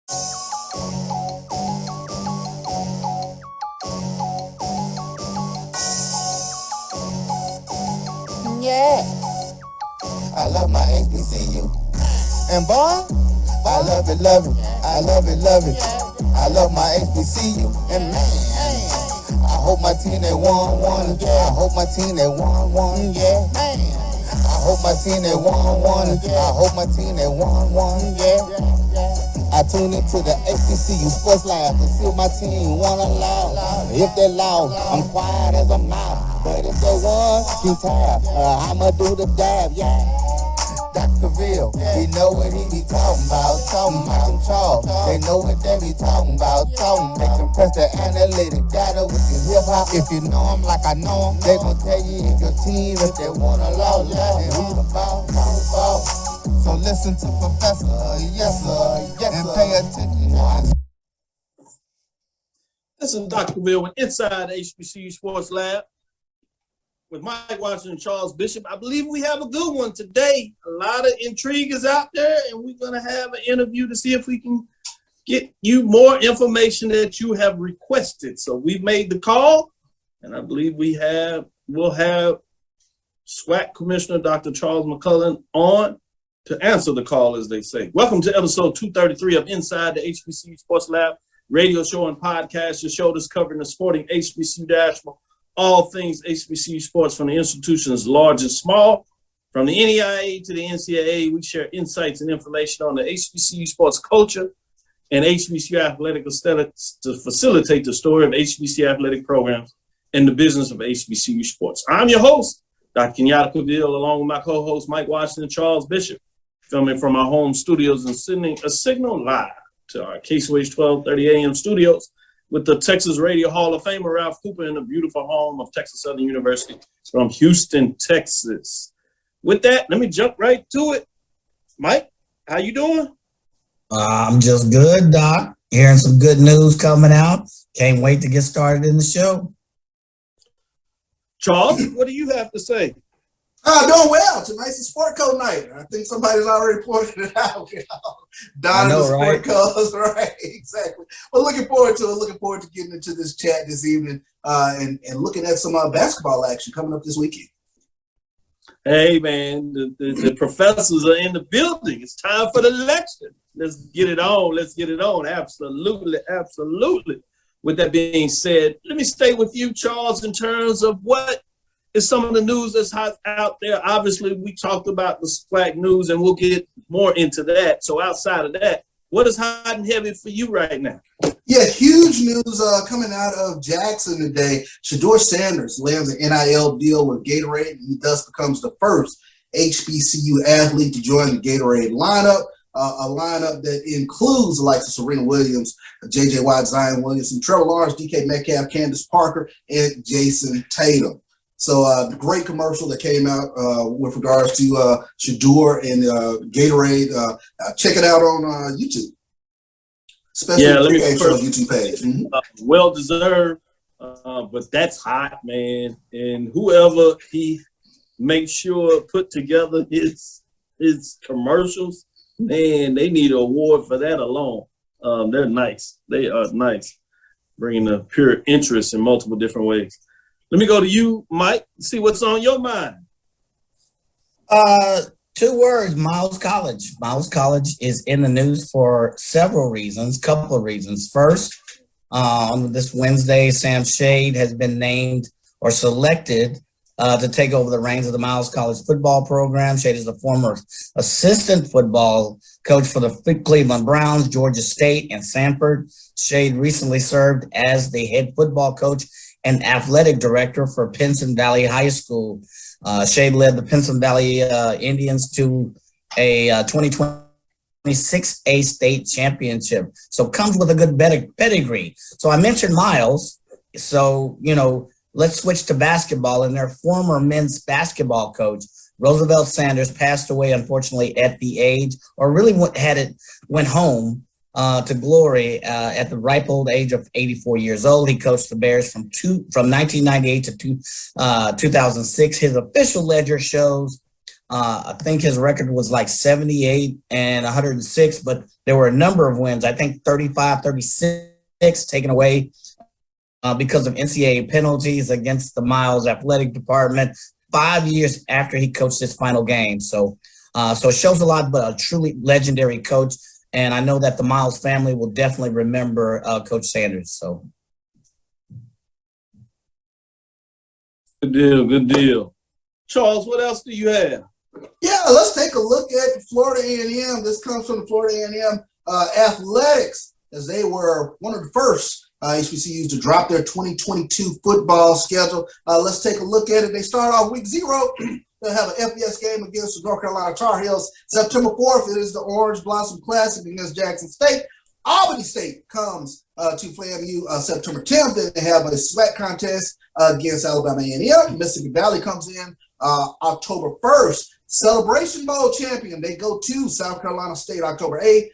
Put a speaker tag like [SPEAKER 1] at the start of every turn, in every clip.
[SPEAKER 1] Yeah, I love my HBCU. And boy, I love it, love it. I love it, love it. I love my HBCU. And man, I hope my team they won. I hope my team they won. Yeah, I hope my team they won. I hope my team they won. Yeah. I tune into the HBCU Sports Lab to see if my team won or lost. If they lost, I'm quiet as a mouse. But if they won, keep tab. I'ma do the dab, yeah. Dr. Cavil, he know what he be talking about them Charles. They know what they be talking about. They can press the analytic data with the hip hop. If you know them like I know them, they gon' tell you if your team, if they won or lost, and who the ball. So listen to Professor, yes sir, and pay attention.
[SPEAKER 2] This is Dr. Cavil inside the HBCU Sports Lab with Mike Washington and Charles Bishop. I believe we have a good one today. A lot of intrigue is out there, and we're going to have an interview to see if we can get you more information that you have requested. So we've made the call, and I believe we'll have SWAC Commissioner Dr. Charles McClelland on to answer the call, as they say. Welcome to episode 233 of Inside the HBCU Sports Lab radio show and podcast, your show that's covering the sporting HBCU dashboard, all things HBCU sports from the institutions large and small. From the NEIA to the NCAA, we share insights and information on the HBCU sports culture and HBCU athletic aesthetics to facilitate the story of HBCU athletic programs and the business of HBCU sports. I'm your host, Dr. Kenyatta Cavil, along with my co-host, Mike Washington and Charles Bishop, filming from our home studios and sending a signal live to our KSWH 1230 AM studios with the Texas Radio Hall of Famer Ralph Cooper in the beautiful home of Texas Southern University from Houston, Texas. With that, let me jump right to it. Mike, how you doing?
[SPEAKER 3] I'm just good, Doc. Hearing some good news coming out. Can't wait to get started in the show.
[SPEAKER 2] Charles, what do you have to say?
[SPEAKER 4] Doing well. Tonight's a sport code night. I think somebody's already pointed it out. Donnie the sport codes, right? Exactly. Well, looking forward to it. Looking forward to getting into this chat this evening and looking at some basketball action coming up this weekend.
[SPEAKER 2] Hey, man, the professors are in the building. It's time for the lecture. Let's get it on. Let's get it on. Absolutely, absolutely. With that being said, let me stay with you, Charles, in terms of what is some of the news that's hot out there. Obviously, we talked about the SWAC news, and we'll get more into that. So outside of that, what is hot and heavy for you right now?
[SPEAKER 4] Yeah, huge news coming out of Jackson today. Shedeur Sanders lands an NIL deal with Gatorade, and he thus becomes the first HBCU athlete to join the Gatorade lineup. A lineup that includes the likes of Serena Williams, J.J. Watt, Zion Williamson, Trevor Lawrence, DK Metcalf, Candace Parker, and Jason Tatum. So the great commercial that came out with regards to Shedeur and Gatorade. Check it out on YouTube. Especially
[SPEAKER 2] let me
[SPEAKER 4] on YouTube page. Mm-hmm.
[SPEAKER 2] Well deserved, but that's hot, man. And whoever he makes sure put together his commercials, man, they need an award for that alone. They're nice. They are nice, bringing the pure interest in multiple different ways. Let me go to you, Mike, see what's on your mind.
[SPEAKER 3] 2 words, Miles College. Miles College is in the news for several reasons, couple of reasons. First, on this Wednesday, Sam Shade has been named or selected to take over the reins of the Miles College football program. Shade is the former assistant football coach for the Cleveland Browns, Georgia State, and Sanford. Shade recently served as the head football coach and athletic director for Pinson Valley High School. Shade led the Pinson Valley Indians to a 2026 A state championship. So comes with a good pedigree. So I mentioned Miles. So, let's switch to basketball. And their former men's basketball coach, Roosevelt Sanders, passed away, unfortunately, at the age, or really went home to glory at the ripe old age of 84 years old. He coached the Bears from 1998 to 2006. His official ledger shows I think his record was like 78 and 106, but there were a number of wins. I think 35, 36 taken away because of NCAA penalties against the Miles Athletic Department 5 years after he coached his final game. So it shows a lot, but a truly legendary coach. And I know that the Miles family will definitely remember Coach Sanders. So.
[SPEAKER 2] Good deal, good deal. Charles, what else do you have?
[SPEAKER 4] Yeah, let's take a look at Florida A&M. This comes from the Florida A&M athletics, as they were one of the first HBCUs to drop their 2022 football schedule. Let's take a look at it. They start off week 0. They'll have an FBS game against the North Carolina Tar Heels. September 4th, it is the Orange Blossom Classic against Jackson State. Albany State comes to FAMU September 10th. Then they have a SWAC contest against Alabama A&M. Mississippi Valley comes in October 1st. Celebration Bowl champion, they go to South Carolina State October 8th.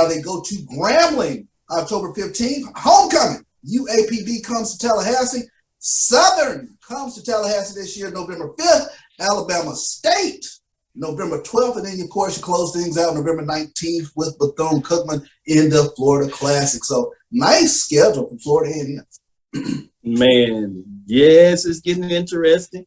[SPEAKER 4] They go to Grambling October 15th. Homecoming, UAPB comes to Tallahassee. Southern comes to Tallahassee this year, November 5th. Alabama State, November 12th. And then, of course, you close things out November 19th with Bethune-Cookman in the Florida Classic. So nice schedule for Florida A&M.
[SPEAKER 2] Man, yes, it's getting interesting.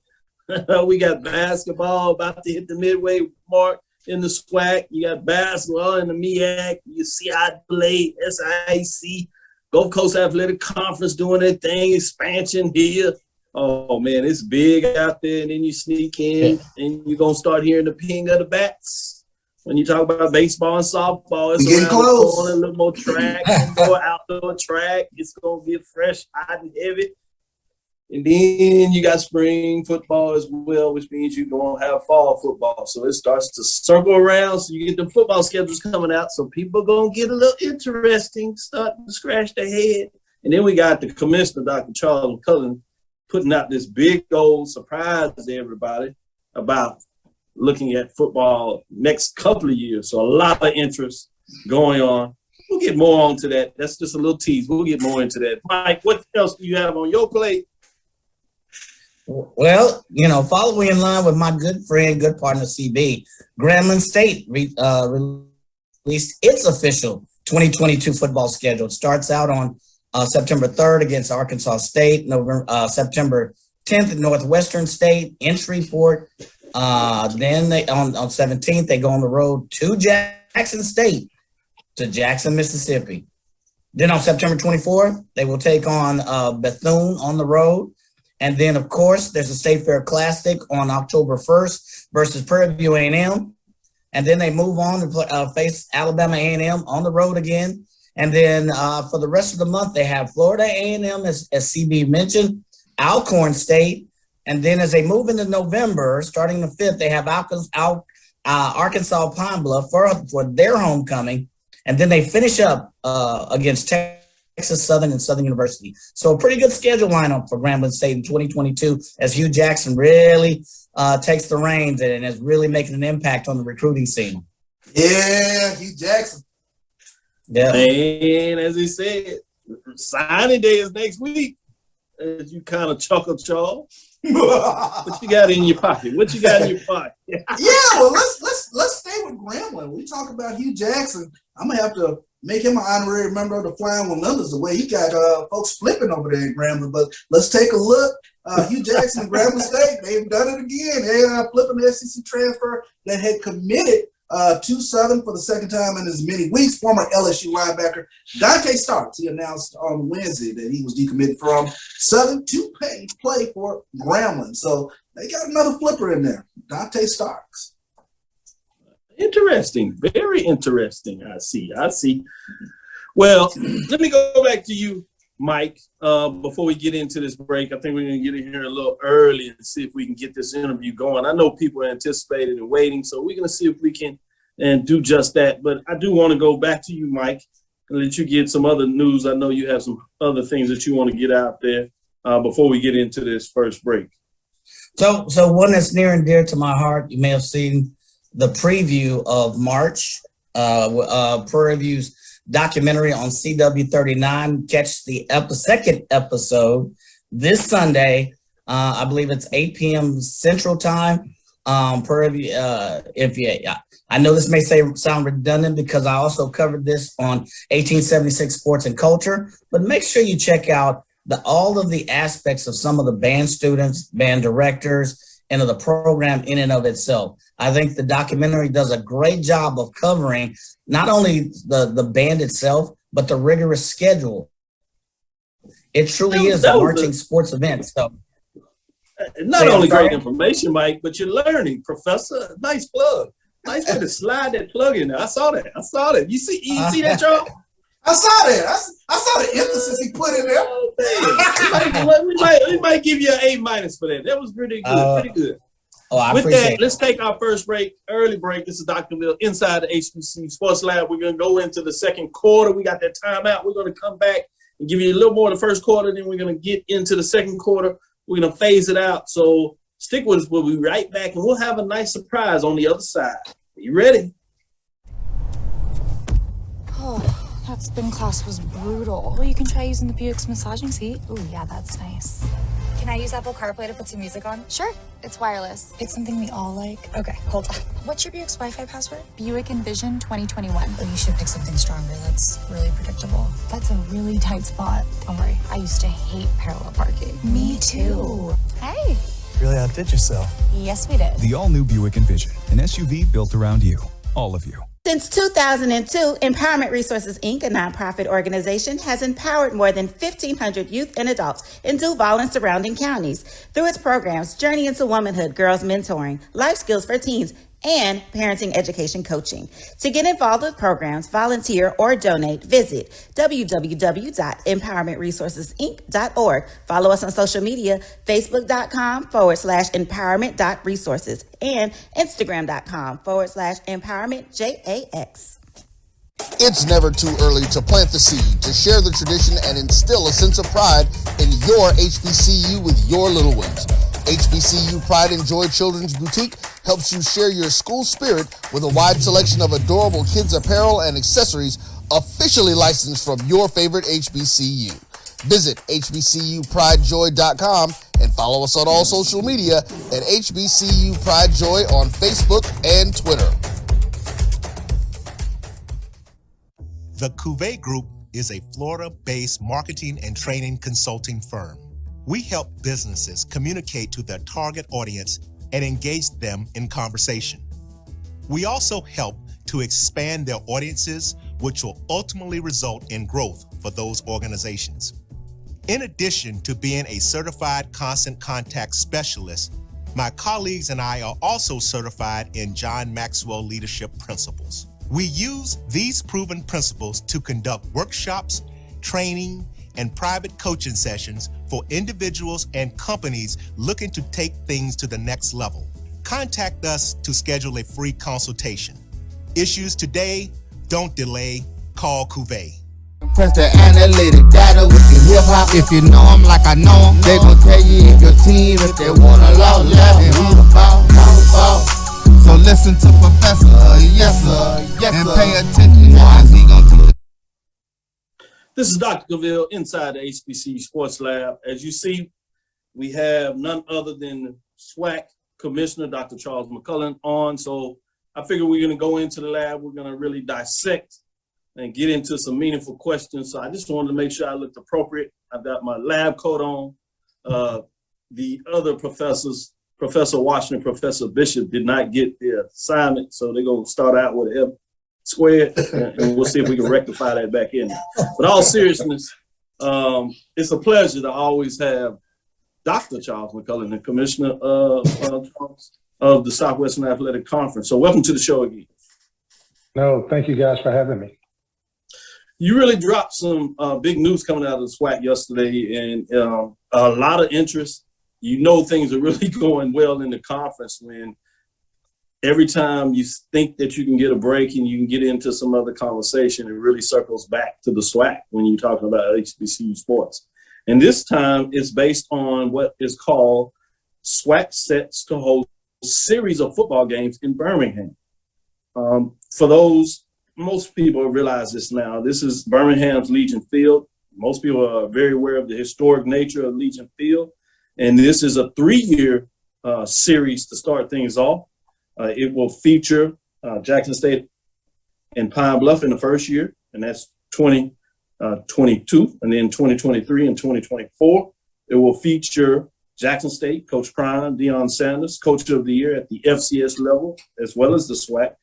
[SPEAKER 2] We got basketball about to hit the midway mark in the SWAC. You got basketball in the MEAC. You see how it played, SIAC, Gulf Coast Athletic Conference doing their thing, expansion here. Oh, man, it's big out there. And then you sneak in and you're going to start hearing the ping of the bats. When you talk about baseball and softball, it's
[SPEAKER 4] getting close.
[SPEAKER 2] A little more track, more outdoor track. It's going to get fresh, hot, and heavy. And then you got spring football as well, which means you're going to have fall football. So it starts to circle around. So you get the football schedules coming out. So people are going to get a little interesting, starting to scratch their head. And then we got the commissioner, Dr. Charles McClelland, putting out this big old surprise to everybody about looking at football next couple of years. So a lot of interest going on. We'll get more onto that. That's just a little tease. We'll get more into that. Mike, what else do you have on your plate?
[SPEAKER 3] Well, following in line with my good friend, good partner, CB, Grambling State released its official 2022 football schedule. It starts out on September 3rd against Arkansas State, September 10th at Northwestern State in Shreveport. Then they on 17th, they go on the road to Jackson State, to Jackson, Mississippi. Then on September 24th, they will take on Bethune on the road. And then, of course, there's a State Fair Classic on October 1st versus Prairie A&M. And then they move on to face Alabama A&M on the road again. And then for the rest of the month, they have Florida A&M, as CB mentioned, Alcorn State. And then as they move into November, starting the 5th, they have Arkansas Pine Bluff for their homecoming. And then they finish up against Texas Southern and Southern University. So a pretty good schedule lineup for Grambling State in 2022 as Hugh Jackson really takes the reins and is really making an impact on the recruiting scene.
[SPEAKER 4] Yeah, Hugh Jackson.
[SPEAKER 3] Yeah.
[SPEAKER 2] And as he said, signing day is next week. As you kind of chuckle, Charles. What you got in your pocket? What you got in your pocket?
[SPEAKER 4] Yeah, well, let's stay with Grambling. When we talk about Hugh Jackson, I'm gonna have to make him an honorary member of the Flying Winnelas, the way he got folks flipping over there in Grambling. But let's take a look. Hugh Jackson and Grambling State, they've done it again. They are flipping the SEC transfer that had committed to Southern for the second time in as many weeks. Former LSU linebacker Dante Starks, he announced on Wednesday that he was decommitted from Southern to play for Grambling. So they got another flipper in there, Dante Starks.
[SPEAKER 2] Interesting. Very interesting. I see. Well, let me go back to you, Mike, before we get into this break. I think we're going to get in here a little early and see if we can get this interview going. I know people are anticipating and waiting, so we're going to see if we can and do just that. But I do want to go back to you, Mike, and let you get some other news. I know you have some other things that you want to get out there before we get into this first break.
[SPEAKER 3] So one that's near and dear to my heart, you may have seen the preview of March, Prairie View's documentary on CW39. Catch the second episode this Sunday. I believe it's 8 p.m. Central Time. I know this may sound redundant because I also covered this on 1876 Sports and Culture, but make sure you check out all of the aspects of some of the band students, band directors, and of the program in and of itself. I think the documentary does a great job of covering not only the band itself, but the rigorous schedule. It truly is a marching sports event. So,
[SPEAKER 2] not only great information, Mike, but you're learning, Professor. Nice plug. Nice way to slide that plug in there. I saw that. You see that, Charles?
[SPEAKER 4] I saw that. I saw the emphasis he put in there.
[SPEAKER 2] We might give you an A- for that. That was pretty good. With that, let's take our first break, early break. This is Dr. Bill inside the HBCU Sports Lab. We're going to go into the second quarter. We got that timeout. We're going to come back and give you a little more of the first quarter. Then we're going to get into the second quarter. We're going to phase it out. So stick with us. We'll be right back, and we'll have a nice surprise on the other side. Are you ready?
[SPEAKER 5] Oh, that spin class was brutal. Well, you can try using the Buick's massaging seat. Ooh, yeah, that's nice.
[SPEAKER 6] Can I use Apple CarPlay to put some music on?
[SPEAKER 5] Sure, it's wireless. It's something we all like.
[SPEAKER 6] Okay, hold on.
[SPEAKER 5] What's your Buick's Wi-Fi password? Buick Envision 2021.
[SPEAKER 6] Oh, you should pick something stronger. That's really predictable.
[SPEAKER 5] That's a really tight spot. Don't worry, I used to hate parallel parking.
[SPEAKER 6] Me too.
[SPEAKER 5] Hey.
[SPEAKER 7] Really outdid yourself.
[SPEAKER 5] Yes, we did.
[SPEAKER 8] The all-new Buick Envision, an SUV built around you, all of you.
[SPEAKER 9] Since 2002, Empowerment Resources, Inc., a nonprofit organization, has empowered more than 1,500 youth and adults in Duval and surrounding counties through its programs Journey into Womanhood, Girls Mentoring, Life Skills for Teens, and Parenting Education Coaching. To get involved with programs, volunteer, or donate, visit www.empowermentresourcesinc.org. Follow us on social media, facebook.com/empowerment.resources and instagram.com/empowermentJAX.
[SPEAKER 1] It's never too early to plant the seed, to share the tradition, and instill a sense of pride in your HBCU with your little ones. HBCU Pride Joy Children's Boutique helps you share your school spirit with a wide selection of adorable kids' apparel and accessories officially licensed from your favorite HBCU. Visit hbcupridejoy.com and follow us on all social media at HBCU Pride Joy on Facebook and Twitter.
[SPEAKER 10] The Cuvee Group is a Florida-based marketing and training consulting firm. We help businesses communicate to their target audience and engage them in conversation. We also help to expand their audiences, which will ultimately result in growth for those organizations. In addition to being a certified constant contact specialist, my colleagues and I are also certified in John Maxwell Leadership Principles. We use these proven principles to conduct workshops, training, and private coaching sessions for individuals and companies looking to take things to the next level. Contact us to schedule a free consultation. Issues today, don't delay, call Cuvee.
[SPEAKER 1] Press the analytic data with the hip hop. If you know them like I know them, they gon' tell you if your team, if they want a lot left, and who the ball. So listen to Professor, yes sir, and pay attention as he gon' teach.
[SPEAKER 2] This is Dr. Cavil inside the HBCU Sports Lab. As you see, we have none other than SWAC Commissioner, Dr. Charles McClelland on. So I figure we're gonna go into the lab. We're gonna really dissect and get into some meaningful questions. So I just wanted to make sure I looked appropriate. I've got my lab coat on. The other professors, Professor Washington, Professor Bishop did not get the assignment. So they're gonna start out with a F squared, and we'll see if we can rectify that back in. But all seriousness, it's a pleasure to always have Dr. Charles McClelland, the Commissioner of the Southwestern Athletic Conference. So welcome to the show again.
[SPEAKER 7] No, thank you guys for having me.
[SPEAKER 2] You really dropped some big news coming out of the SWAC yesterday, and a lot of interest. You know things are really going well in the conference when every time you think that you can get a break and you can get into some other conversation, it really circles back to the SWAC when you're talking about HBCU sports. And this time it's based on what is called SWAC Sets to Host a series of football games in Birmingham. For those, most people realize this now, this is Birmingham's Legion Field. Most people are very aware of the historic nature of Legion Field. And this is a 3-year series to start things off. It will feature Jackson State and Pine Bluff in the first year, and that's 2022, and then 2023 and 2024. It will feature Jackson State, Coach Prime, Deion Sanders, Coach of the Year at the FCS level, as well as the SWAC,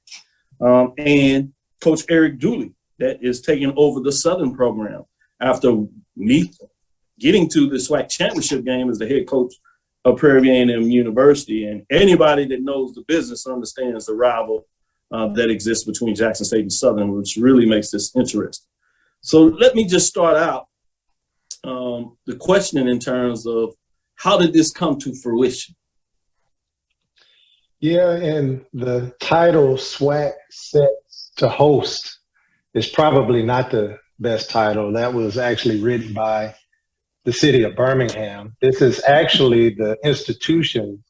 [SPEAKER 2] and Coach Eric Dooley, that is taking over the Southern program after me getting to the SWAC championship game as the head coach of Prairie A&M University. And anybody that knows the business understands the rival that exists between Jackson State and Southern, which really makes this interesting. So let me just start out the questioning in terms of how did this come to fruition?
[SPEAKER 7] Yeah, and the title SWAC Sets to Host is probably not the best title. That was actually written by the city of Birmingham. This is actually the institution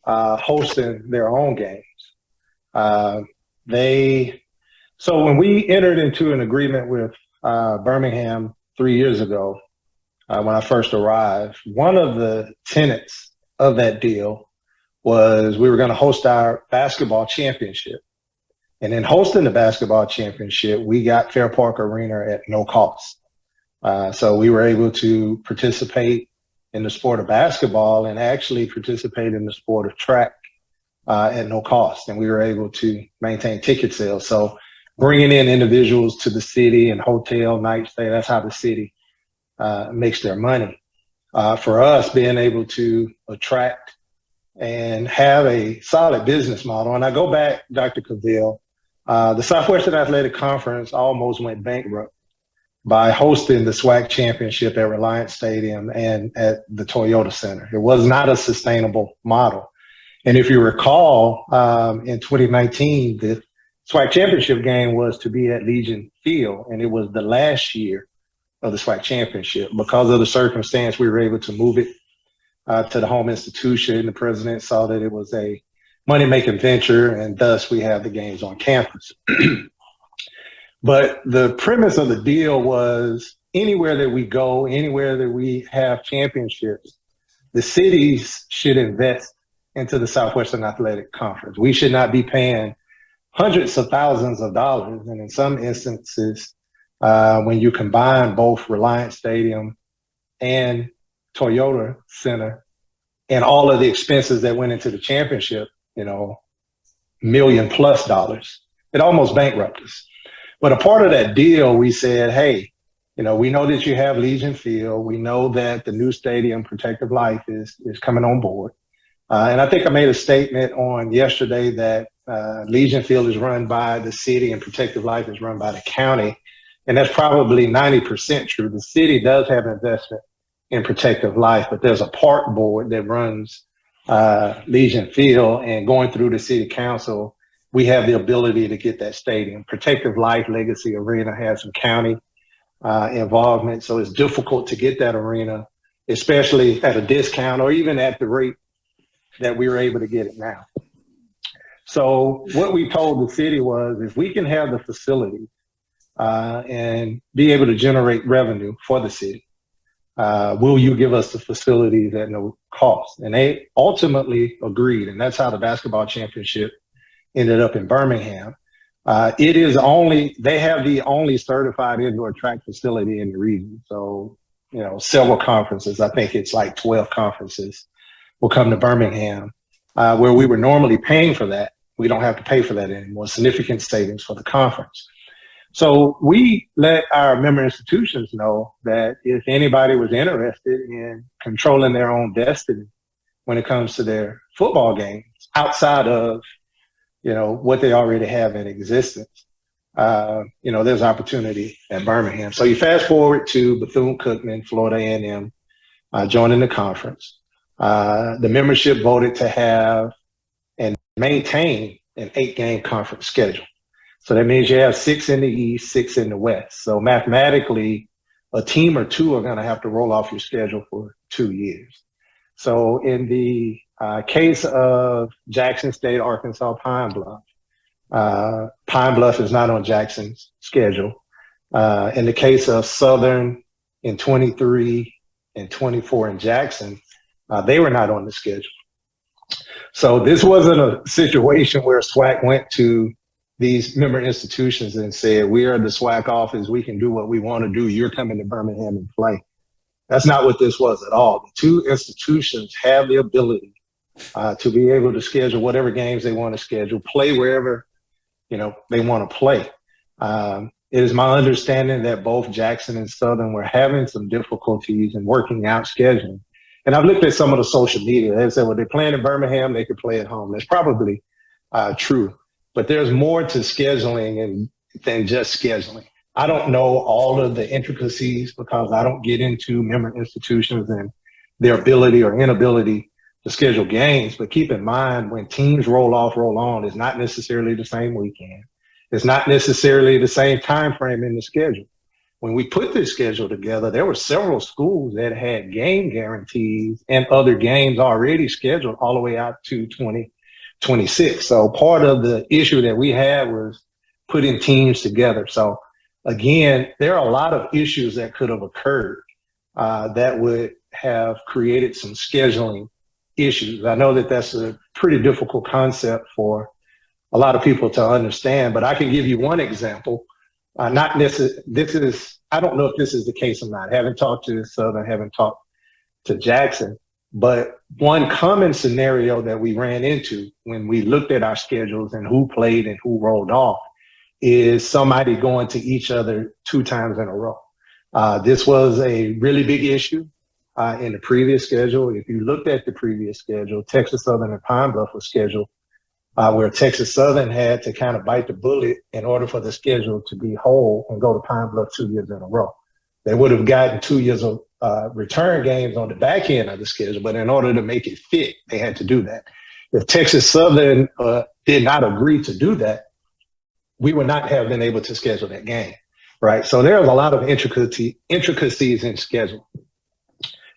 [SPEAKER 7] hosting their own games. So when we entered into an agreement with Birmingham 3 years ago, when I first arrived, one of the tenets of that deal was we were going to host our basketball championship. And in hosting the basketball championship, we got Fair Park Arena at no cost. So we were able to participate in the sport of basketball and actually participate in the sport of track at no cost. And we were able to maintain ticket sales. So bringing in individuals to the city and hotel night stay, that's how the city makes their money. For us, being able to attract and have a solid business model. And I go back, Dr. Cavil, the Southwestern Athletic Conference almost went bankrupt by hosting the SWAC championship at Reliance Stadium and at the Toyota Center. It was not a sustainable model. And if you recall, in 2019, the SWAC championship game was to be at Legion Field, and it was the last year of the SWAC championship. Because of the circumstance, we were able to move it to the home institution. The president saw that it was a money-making venture, and thus we have the games on campus. But the premise of the deal was anywhere that we go, anywhere that we have championships, the cities should invest into the Southwestern Athletic Conference. We should not be paying hundreds of thousands of dollars. And in some instances, when you combine both Reliance Stadium and Toyota Center and all of the expenses that went into the championship, $1 million+ dollars, it almost bankrupted us. But a part of that deal, we said, hey, we know that you have Legion Field. We know that the new stadium, Protective Life, is coming on board. And I think I made a statement on yesterday that Legion Field is run by the city and Protective Life is run by the county. And that's probably 90% true. The city does have investment in Protective Life, but there's a park board that runs Legion Field, and going through the city council, we have the ability to get that stadium. Protective Life Legacy Arena has some county involvement, so it's difficult to get that arena, especially at a discount or even at the rate that we were able to get it now. So what we told the city was, if we can have the facility and be able to generate revenue for the city, will you give us the facilities at no cost? And they ultimately agreed, and that's how the basketball championship ended up in Birmingham. They have the only certified indoor track facility in the region. So, several conferences, I think it's like 12 conferences, will come to Birmingham, where we were normally paying for that. We don't have to pay for that anymore. Significant savings for the conference. So we let our member institutions know that if anybody was interested in controlling their own destiny when it comes to their football games outside of, what they already have in existence, there's opportunity at Birmingham. So you fast forward to Bethune-Cookman, Florida A&M, joining the conference. The membership voted to have and maintain an 8-game conference schedule. So that means you have 6 in the East, 6 in the West. So mathematically, a team or two are going to have to roll off your schedule for 2 years. So in the case of Jackson State, Arkansas, Pine Bluff is not on Jackson's schedule. In the case of Southern in 23 and 24 in Jackson, they were not on the schedule. So this wasn't a situation where SWAC went to these member institutions and said, we are the SWAC office, we can do what we want to do, you're coming to Birmingham and play. That's not what this was at all. The two institutions have the ability to be able to schedule whatever games they want to schedule, play wherever, they want to play. It is my understanding that both Jackson and Southern were having some difficulties in working out scheduling. And I've looked at some of the social media. They said, well, they're playing in Birmingham, they could play at home. That's probably true. But there's more to scheduling than just scheduling. I don't know all of the intricacies because I don't get into member institutions and their ability or inability to schedule games. But keep in mind, when teams roll off, roll on, it's not necessarily the same weekend. It's not necessarily the same time frame in the schedule. When we put this schedule together, there were several schools that had game guarantees and other games already scheduled all the way out to 2026. So part of the issue that we had was putting teams together. So again, there are a lot of issues that could have occurred that would have created some scheduling issues. I know that that's a pretty difficult concept for a lot of people to understand, but I can give you one example. I don't know if this is the case or not. I haven't talked to Southern, haven't talked to Jackson, but one common scenario that we ran into when we looked at our schedules and who played and who rolled off is somebody going to each other 2 times in a row. This was a really big issue in the previous schedule. If you looked at the previous schedule, Texas Southern and Pine Bluff was scheduled where Texas Southern had to kind of bite the bullet in order for the schedule to be whole and go to Pine Bluff 2 years in a row. They would have gotten 2 years of return games on the back end of the schedule, but in order to make it fit, they had to do that. If Texas Southern did not agree to do that, we would not have been able to schedule that game, right? So there's a lot of intricacies in schedule.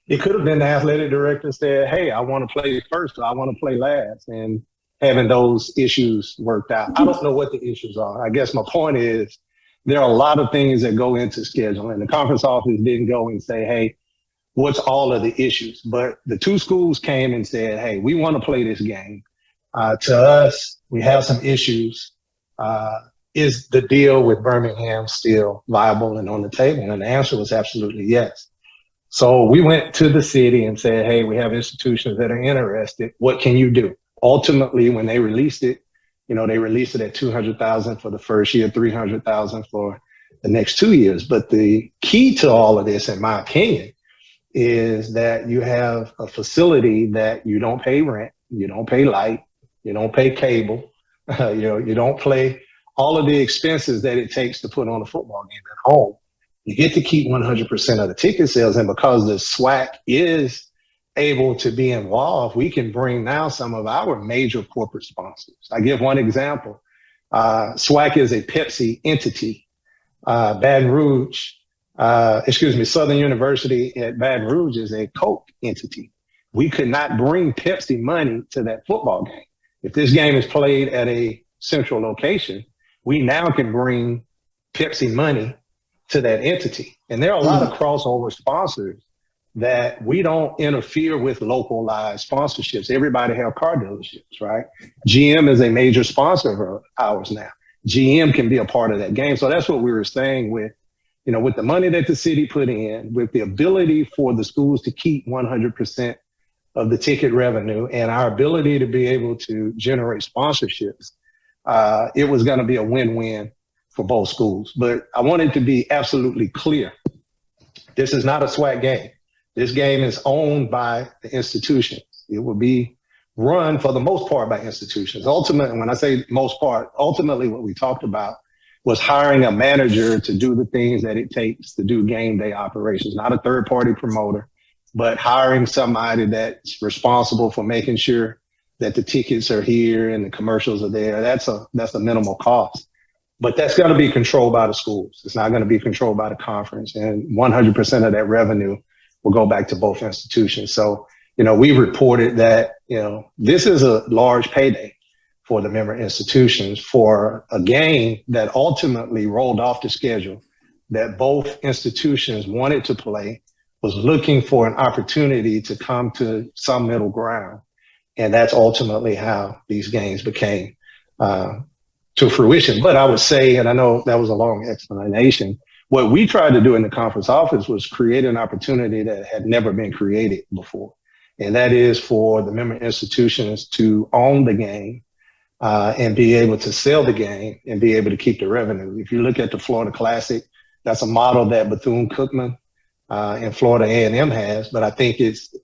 [SPEAKER 7] It could have been the athletic director said, hey, I want to play first, or I want to play last, and having those issues worked out. I don't know what the issues are. I guess my point is there are a lot of things that go into scheduling. The conference office didn't go and say, hey, what's all of the issues? But the 2 schools came and said, hey, we want to play this game. To us, we have some issues. Is the deal with Birmingham still viable and on the table? And the answer was absolutely yes. So we went to the city and said, hey, we have institutions that are interested. What can you do? Ultimately, when they released it, they released it at $200,000 for the first year, $300,000 for the next 2 years. But the key to all of this, in my opinion, is that you have a facility that you don't pay rent, you don't pay light, you don't pay cable, you don't pay all of the expenses that it takes to put on a football game at home. You get to keep 100% of the ticket sales, and because the SWAC is able to be involved, we can bring now some of our major corporate sponsors. I give one example. SWAC is a Pepsi entity. Southern University at Baton Rouge is a Coke entity. We could not bring Pepsi money to that football game. If this game is played at a central location, we now can bring Pepsi money to that entity. And there are a lot of crossover sponsors that we don't interfere with localized sponsorships. Everybody have car dealerships, right? GM is a major sponsor of ours now. GM can be a part of that game. So that's what we were saying with, with the money that the city put in, with the ability for the schools to keep 100% of the ticket revenue and our ability to be able to generate sponsorships, it was going to be a win-win for both schools. But I wanted to be absolutely clear. This is not a SWAC game. This game is owned by the institutions. It will be run for the most part by institutions. Ultimately, when I say most part, ultimately what we talked about was hiring a manager to do the things that it takes to do game day operations, not a third-party promoter, but hiring somebody that's responsible for making sure that the tickets are here and the commercials are there. That's a minimal cost. But that's going to be controlled by the schools. It's not going to be controlled by the conference. And 100% of that revenue will go back to both institutions. So, we reported that, this is a large payday for the member institutions for a game that ultimately rolled off the schedule that both institutions wanted to play, was looking for an opportunity to come to some middle ground. And that's ultimately how these games became to fruition. But I would say, and I know that was a long explanation, what we tried to do in the conference office was create an opportunity that had never been created before. And that is for the member institutions to own the game and be able to sell the game and be able to keep the revenue. If you look at the Florida Classic, that's a model that Bethune-Cookman and Florida A&M has, but I think it's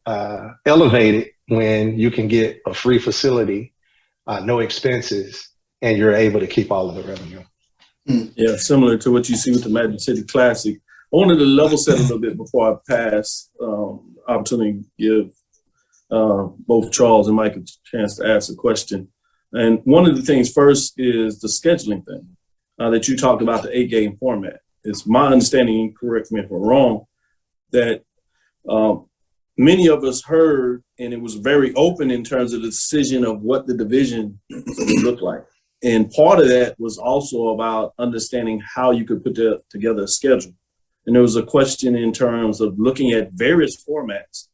[SPEAKER 7] elevated when you can get a free facility, no expenses, and you're able to keep all of the revenue.
[SPEAKER 2] Yeah, similar to what you see with the Magic City Classic. I wanted to level set a little bit before I pass opportunity to give both Charles and Mike a chance to ask a question. And one of the things first is the scheduling thing that you talked about, the 8-game format. It's my understanding, correct me if I'm wrong, that many of us heard, and it was very open in terms of the decision of what the division would look like. And part of that was also about understanding how you could put together a schedule. And there was a question in terms of looking at various formats,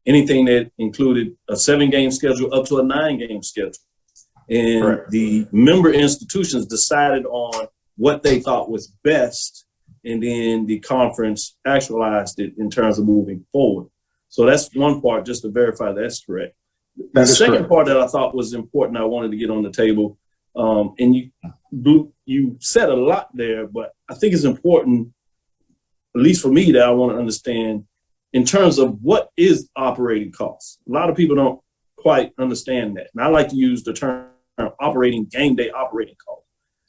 [SPEAKER 2] anything that included a 7-game schedule up to a 9-game schedule. And
[SPEAKER 7] Correct.
[SPEAKER 2] The member institutions decided on what they thought was best, and then the conference actualized it in terms of moving forward. So that's one part, just to verify that's correct. The second part that I thought was important, I wanted to get on the table, and you said a lot there, but I think it's important, at least for me, that I want to understand in terms of what is operating costs. A lot of people don't quite understand that. And I like to use the term game day operating cost.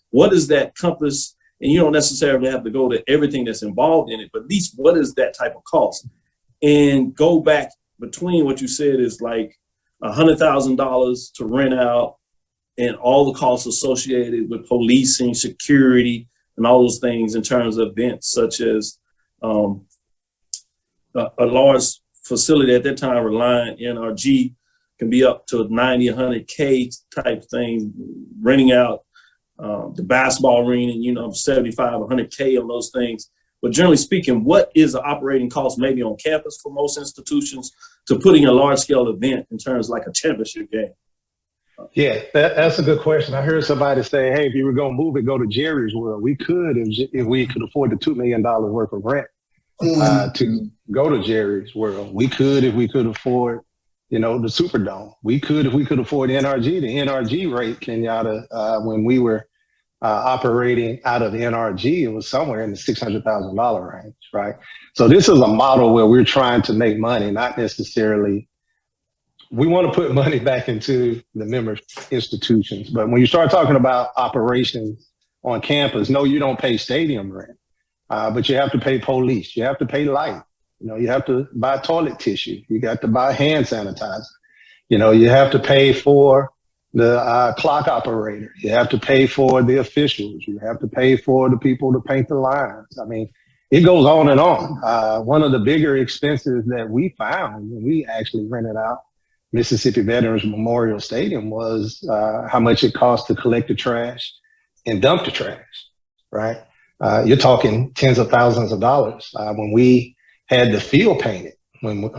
[SPEAKER 2] What is that compass? And you don't necessarily have to go to everything that's involved in it, but at least what is that type of cost? And go back between what you said is like $100,000 to rent out and all the costs associated with policing, security, and all those things in terms of events such as a large facility at that time, Reliant NRG, can be up to 90, 100K type thing, renting out the basketball arena, 75, 100K on those things. But generally speaking, what is the operating cost maybe on campus for most institutions to putting a large scale event in terms like a championship game?
[SPEAKER 7] Yeah, that's a good question. I heard somebody say, hey, if you were going to move it, go to Jerry's World. We could if we could afford the $2 million worth of rent to go to Jerry's World. We could if we could afford, the Superdome. We could if we could afford NRG. The NRG rate, Kenyatta, when we were operating out of the NRG, it was somewhere in the $600,000 range, right? So this is a model where we're trying to make money, not necessarily. We want to put money back into the member institutions. But when you start talking about operations on campus, no, you don't pay stadium rent, but you have to pay police. You have to pay light. You have to buy toilet tissue. You got to buy hand sanitizer. You have to pay for the clock operator. You have to pay for the officials. You have to pay for the people to paint the lines. I mean, it goes on and on. One of the bigger expenses that we found when we actually rented out Mississippi Veterans Memorial Stadium was how much it cost to collect the trash and dump the trash, right? You're talking tens of thousands of dollars. When we had the field painted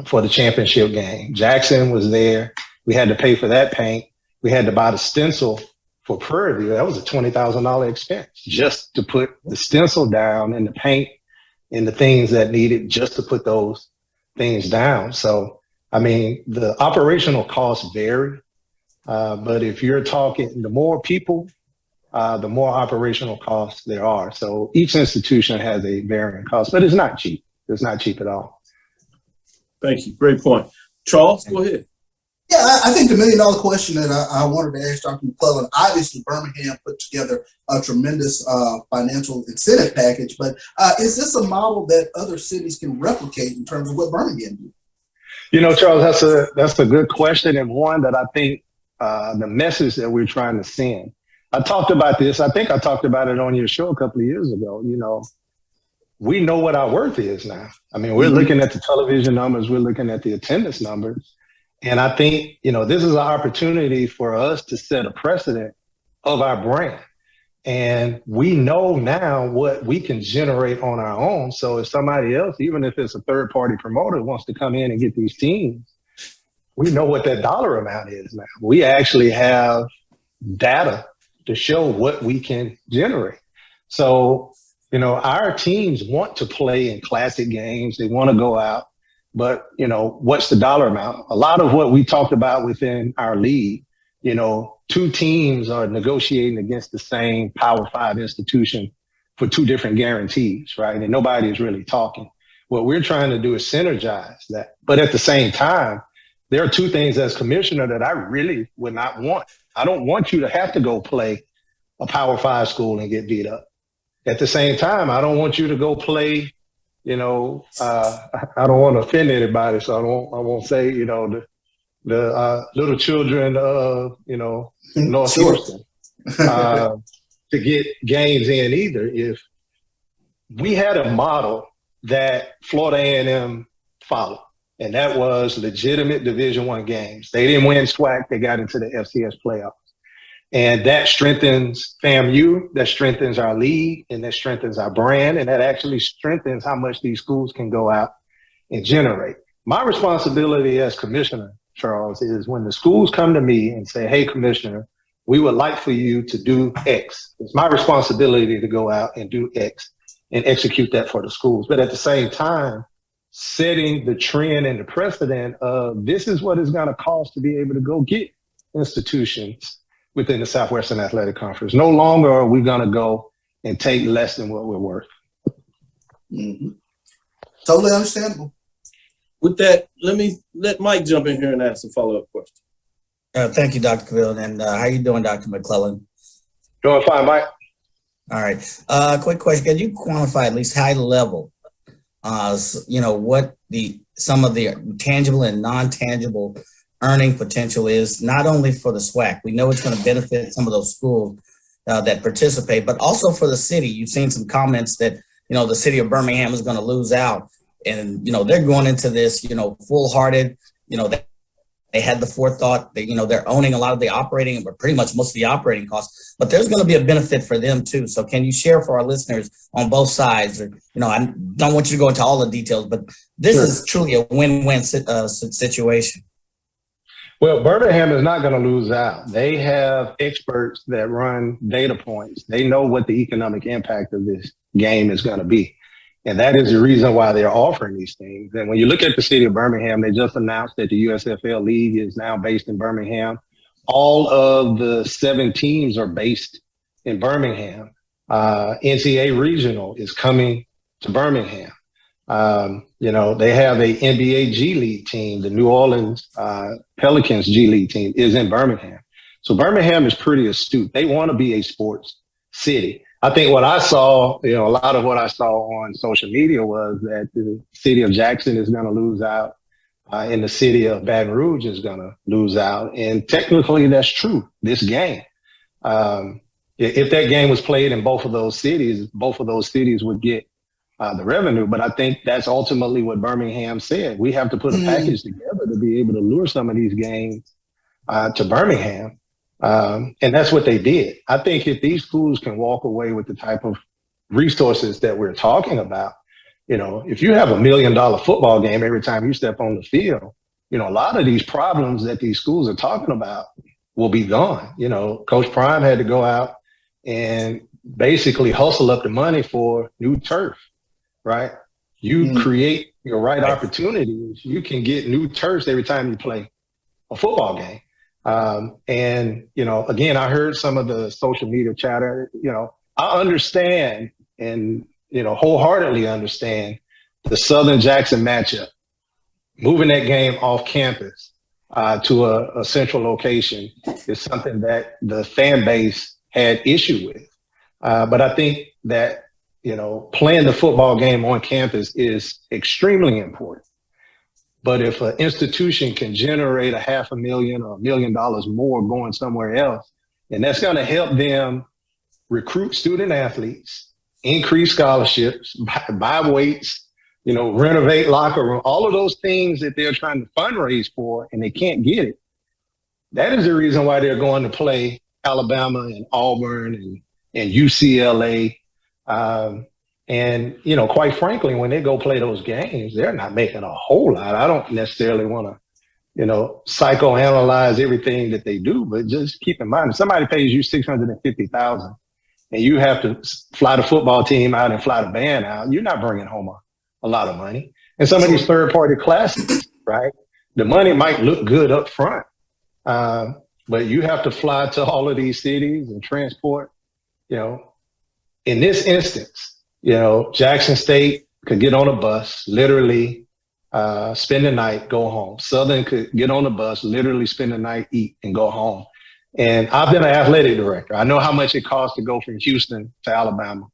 [SPEAKER 7] for the championship game, Jackson was there. We had to pay for that paint. We had to buy the stencil for Prairie View. That was a $20,000 expense just to put the stencil down and the paint and the things that needed just to put those things down. So, I mean, the operational costs vary, but if you're talking the more people, the more operational costs there are. So each institution has a varying cost, but it's not cheap. It's not cheap at all.
[SPEAKER 2] Thank you. Great point. Charles, go ahead.
[SPEAKER 4] Yeah, I think the $1 million question that I wanted to ask Dr. McClelland, obviously Birmingham put together a tremendous financial incentive package, but is this a model that other cities can replicate in terms of what Birmingham did?
[SPEAKER 7] Charles, that's a good question, and one that I think the message that we're trying to send. I talked about this. I think I talked about it on your show a couple of years ago. We know what our worth is now. I mean, we're looking at the television numbers. We're looking at the attendance numbers. And I think, this is an opportunity for us to set a precedent of our brand. And we know now what we can generate on our own. So if somebody else, even if it's a third party promoter, wants to come in and get these teams, we know what that dollar amount is now. We actually have data to show what we can generate. So, our teams want to play in classic games. They want to go out, but, what's the dollar amount? A lot of what we talked about within our league, two teams are negotiating against the same Power 5 institution for two different guarantees, right? And nobody is really talking. What we're trying to do is synergize that. But at the same time, there are two things as commissioner that I really would not want. I don't want you to have to go play a Power 5 school and get beat up. At the same time, I don't want you to go play, I don't want to offend anybody, so I won't say, the little children of, North Houston to get games in either. If we had a model that Florida A&M followed, and that was legitimate Division I games. They didn't win SWAC, they got into the FCS playoffs. And that strengthens FAMU, that strengthens our league, and that strengthens our brand, and that actually strengthens how much these schools can go out and generate. My responsibility as commissioner, Charles, is when the schools come to me and say, hey, commissioner, we would like for you to do X. It's my responsibility to go out and do X and execute that for the schools. But at the same time, setting the trend and the precedent of this is what it's going to cost to be able to go get institutions within the Southwestern Athletic Conference. No longer are we going to go and take less than what we're worth.
[SPEAKER 4] Mm-hmm. Totally understandable.
[SPEAKER 2] With that, let Mike jump in here and ask a follow-up question.
[SPEAKER 3] Thank you, Dr. Cavil. And how you doing, Dr. McClelland?
[SPEAKER 7] Doing fine, Mike.
[SPEAKER 3] All right. Quick question. Can you quantify at least high level, what some of the tangible and non-tangible earning potential is, not only for the SWAC? We know it's going to benefit some of those schools that participate, but also for the city. You've seen some comments that, the city of Birmingham is going to lose out. And, they're going into this, full-hearted, they had the forethought, they're owning a lot of the operating, or pretty much most of the operating costs, but there's going to be a benefit for them too. So can you share for our listeners on both sides, or, I don't want you to go into all the details, but this is truly a win-win situation.
[SPEAKER 7] Well, Birmingham is not going to lose out. They have experts that run data points. They know what the economic impact of this game is going to be. And that is the reason why they're offering these things. And when you look at the city of Birmingham, they just announced that the USFL League is now based in Birmingham. All of the 7 teams are based in Birmingham. NCAA Regional is coming to Birmingham. They have a NBA G League team. The New Orleans Pelicans G League team is in Birmingham. So Birmingham is pretty astute. They want to be a sports city. I think what I saw, a lot of what I saw on social media was that the city of Jackson is going to lose out and the city of Baton Rouge is going to lose out. And technically that's true, this game. If that game was played in both of those cities would get the revenue. But I think that's ultimately what Birmingham said. We have to put a package together to be able to lure some of these games to Birmingham. And that's what they did. I think if these schools can walk away with the type of resources that we're talking about, if you have $1 million football game every time you step on the field, a lot of these problems that these schools are talking about will be gone. Coach Prime had to go out and basically hustle up the money for new turf, right? You create your right opportunities, you can get new turfs every time you play a football game. Again, I heard some of the social media chatter. I understand and, wholeheartedly understand the Southern Jackson matchup. Moving that game off campus to a central location is something that the fan base had issue with. But I think that, playing the football game on campus is extremely important. But if an institution can generate $500,000 or $1 million more going somewhere else, and that's going to help them recruit student athletes, increase scholarships, buy weights, renovate locker room, all of those things that they're trying to fundraise for and they can't get it. That is the reason why they're going to play Alabama and Auburn and UCLA. Quite frankly, when they go play those games, they're not making a whole lot. I don't necessarily want to psychoanalyze everything that they do, but just keep in mind, if somebody pays you $650,000 and you have to fly the football team out and fly the band out, you're not bringing home a lot of money. And some of these third-party classes, right? The money might look good up front, but you have to fly to all of these cities and transport. In this instance, Jackson State could get on a bus, literally spend the night, go home. Southern could get on a bus, literally spend the night, eat, and go home. And I've been an athletic director. I know how much it costs to go from Houston to Alabama.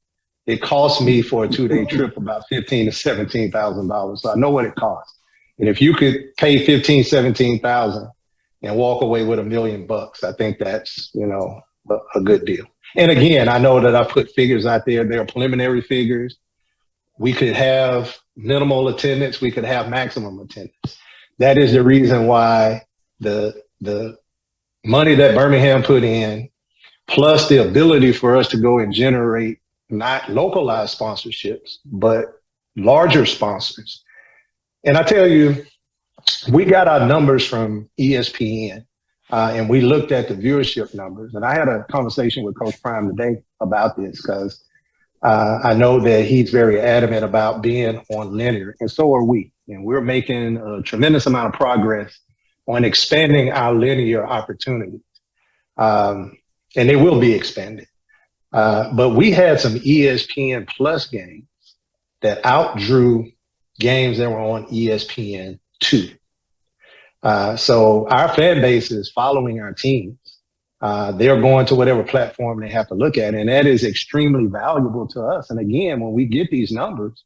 [SPEAKER 7] It cost me for a 2-day trip about $15,000 to $17,000. So I know what it costs. And if you could pay $15,000, $17,000 and walk away with $1 million, I think that's, a good deal. And again, I know that I put figures out there. They are preliminary figures. We could have minimal attendance. We could have maximum attendance. That is the reason why the money that Birmingham put in, plus the ability for us to go and generate not localized sponsorships, but larger sponsors. And I tell you, we got our numbers from ESPN, and we looked at the viewership numbers. And I had a conversation with Coach Prime today about this because I know that he's very adamant about being on linear, and so are we. And we're making a tremendous amount of progress on expanding our linear opportunities. And they will be expanded. But we had some ESPN Plus games that outdrew games that were on ESPN2. So our fan base is following our teams. They're going to whatever platform they have to look at, and that is extremely valuable to us. And again, when we get these numbers,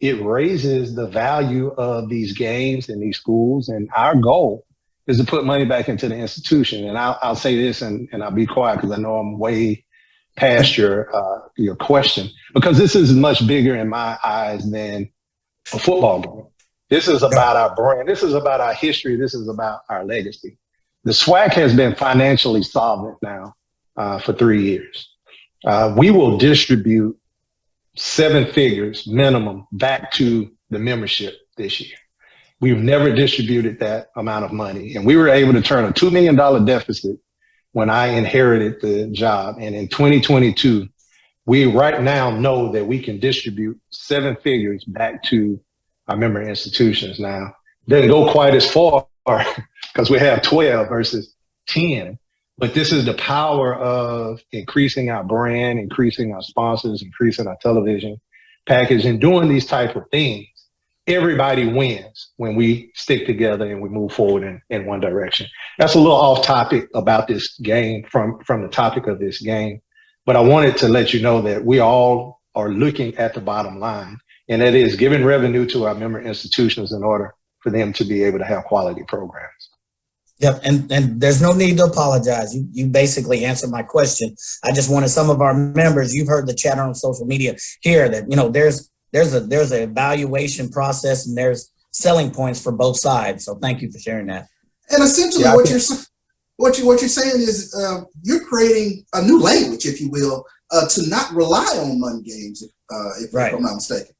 [SPEAKER 7] it raises the value of these games and these schools. And our goal is to put money back into the institution. And I'll say this, and I'll be quiet because I know I'm way past your question, because this is much bigger in my eyes than a football game. This is about our brand. This is about our history. This is about our legacy. The SWAC has been financially solvent now for 3 years. We will distribute 7 figures minimum back to the membership this year. We've never distributed that amount of money. And we were able to turn a $2 million deficit when I inherited the job. And in 2022, we right now know that we can distribute 7 figures back to our member institutions. Now, doesn't go quite as far because we have 12 versus 10, but this is the power of increasing our brand, increasing our sponsors, increasing our television package, and doing these type of things. Everybody wins when we stick together and we move forward in one direction. That's a little off topic about this game from the topic of this game, but I wanted to let you know that we all are looking at the bottom line, and that is giving revenue to our member institutions in order for them to be able to have quality programs.
[SPEAKER 3] Yep, and there's no need to apologize. You basically answered my question. I just wanted some of our members, you've heard the chatter on social media here, that there's an evaluation process and there's selling points for both sides. So thank you for sharing that.
[SPEAKER 4] And essentially what you're saying is you're creating a new language, if you will, to not rely on money games, if I'm not mistaken.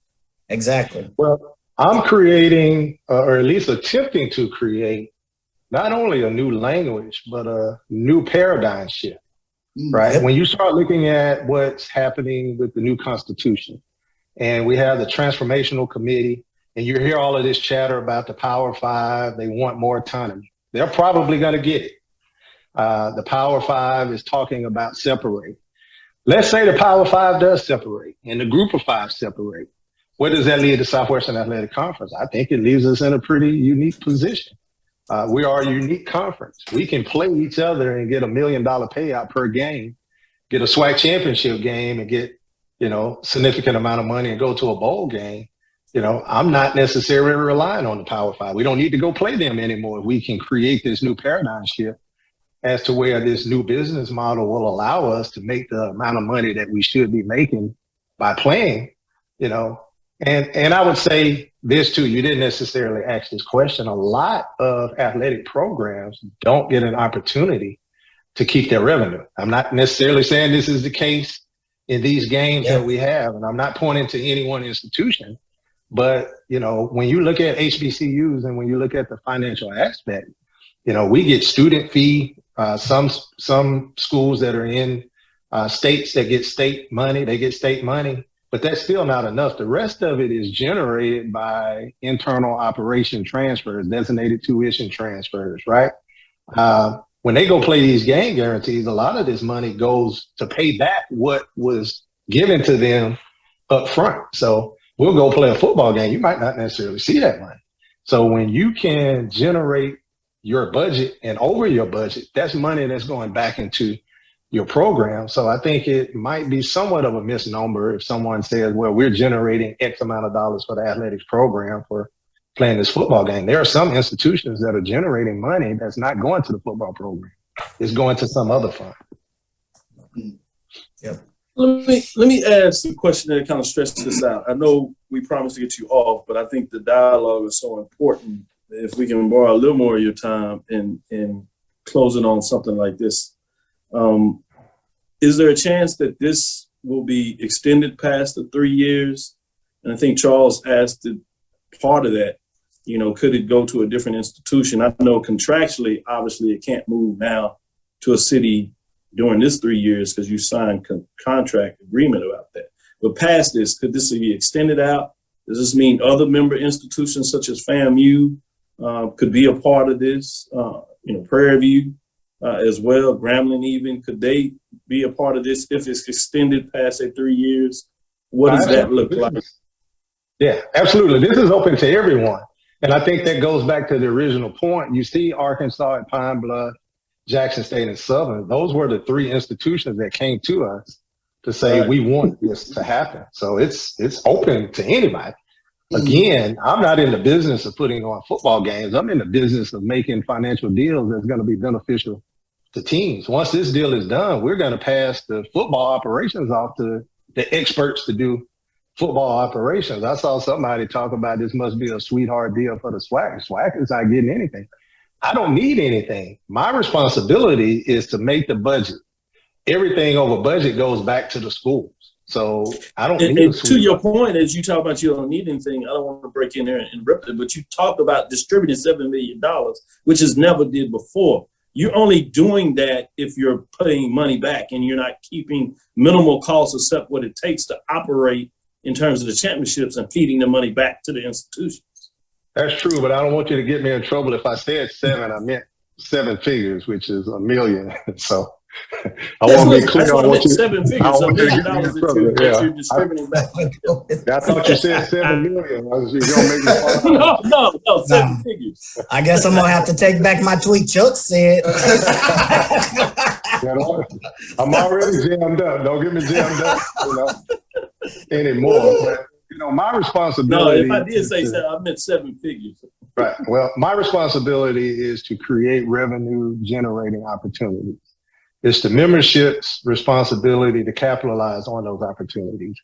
[SPEAKER 3] Exactly.
[SPEAKER 7] Well, I'm creating, or at least attempting to create, not only a new language, but a new paradigm shift, right? When you start looking at what's happening with the new Constitution, and we have the Transformational Committee, and you hear all of this chatter about the Power Five, they want more autonomy. They're probably going to get it. The Power Five is talking about separate. Let's say the Power Five does separate, and the Group of Five separate. Where does that lead to Southwestern Athletic Conference? I think it leaves us in a pretty unique position. We are a unique conference. We can play each other and get $1 million payout per game, get a SWAC championship game and get, significant amount of money and go to a bowl game. I'm not necessarily relying on the Power Five. We don't need to go play them anymore. We can create this new paradigm shift as to where this new business model will allow us to make the amount of money that we should be making by playing, And I would say this too, you didn't necessarily ask this question. A lot of athletic programs don't get an opportunity to keep their revenue. I'm not necessarily saying this is the case in these games that we have, and I'm not pointing to any one institution, But, when you look at HBCUs and when you look at the financial aspect, we get student fee. Some schools that are in states that get state money, they get state money, but that's still not enough. The rest of it is generated by internal operation transfers, designated tuition transfers, right? When they go play these game guarantees, a lot of this money goes to pay back what was given to them up front. So we'll go play a football game. You might not necessarily see that money. So when you can generate your budget and over your budget, that's money that's going back into your program. So I think it might be somewhat of a misnomer if someone says, well, we're generating X amount of dollars for the athletics program for playing this football game. There are some institutions that are generating money that's not going to the football program. It's going to some other fund.
[SPEAKER 3] Yep.
[SPEAKER 2] Let me ask a question that kind of stretches this out. I know we promised to get you off, but I think the dialogue is so important. If we can borrow a little more of your time and close it on something like this. Is there a chance that this will be extended past the 3 years? And I think Charles asked part of that, could it go to a different institution? I know contractually, obviously, it can't move now to a city during this 3 years because you signed contract agreement about that. But past this, could this be extended out? Does this mean other member institutions such as FAMU could be a part of this? Prairie View as well, Grambling even, could they be a part of this if it's extended past 3 years? What does that look like?
[SPEAKER 7] Yeah, absolutely. This is open to everyone. And I think that goes back to the original point. You see Arkansas at Pine Bluff, Jackson State, and Southern. Those were the 3 institutions that came to us to say, we want this to happen. So it's open to anybody. Again, I'm not in the business of putting on football games. I'm in the business of making financial deals that's going to be beneficial to teams. Once this deal is done, we're going to pass the football operations off to the experts to do football operations. I saw somebody talk about this must be a sweetheart deal for the SWAC. SWAC is not getting anything. I don't need anything. My responsibility is to make the budget. Everything over budget goes back to the schools. So I don't need
[SPEAKER 2] and to your point, as you talk about you don't need anything, I don't want to break in there and interrupt it, but you talked about distributing $7 million, which is never did before. You're only doing that if you're putting money back and you're not keeping minimal costs except what it takes to operate in terms of the championships and feeding the money back to the institutions.
[SPEAKER 7] That's true, but I don't want you to get me in trouble. If I said 7, I meant 7 figures, which is $1 million. So I want to be clear on what you
[SPEAKER 2] 7 figures, $1 million that you're distributing back.
[SPEAKER 7] I thought you said 7 million.
[SPEAKER 2] No, 7 figures.
[SPEAKER 3] I guess I'm gonna have to take back my tweet Chuck said.
[SPEAKER 7] I'm already jammed up. Don't get me jammed up, anymore. But, my responsibility.
[SPEAKER 2] No, if I did say 7, I meant 7 figures.
[SPEAKER 7] Right. Well, my responsibility is to create revenue generating opportunities. It's the membership's responsibility to capitalize on those opportunities.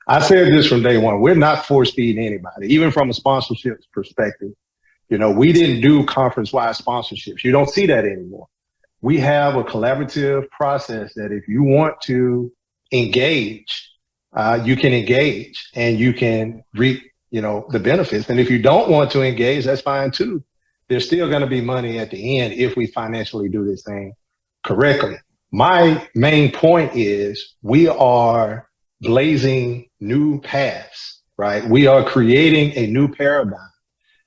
[SPEAKER 7] I said this from day one. We're not force feeding anybody, even from a sponsorship perspective. We didn't do conference-wide sponsorships. You don't see that anymore. We have a collaborative process that if you want to engage, you can engage and you can reap, the benefits. And if you don't want to engage, that's fine too. There's still going to be money at the end if we financially do this thing correctly. My main point is we are blazing new paths, right? We are creating a new paradigm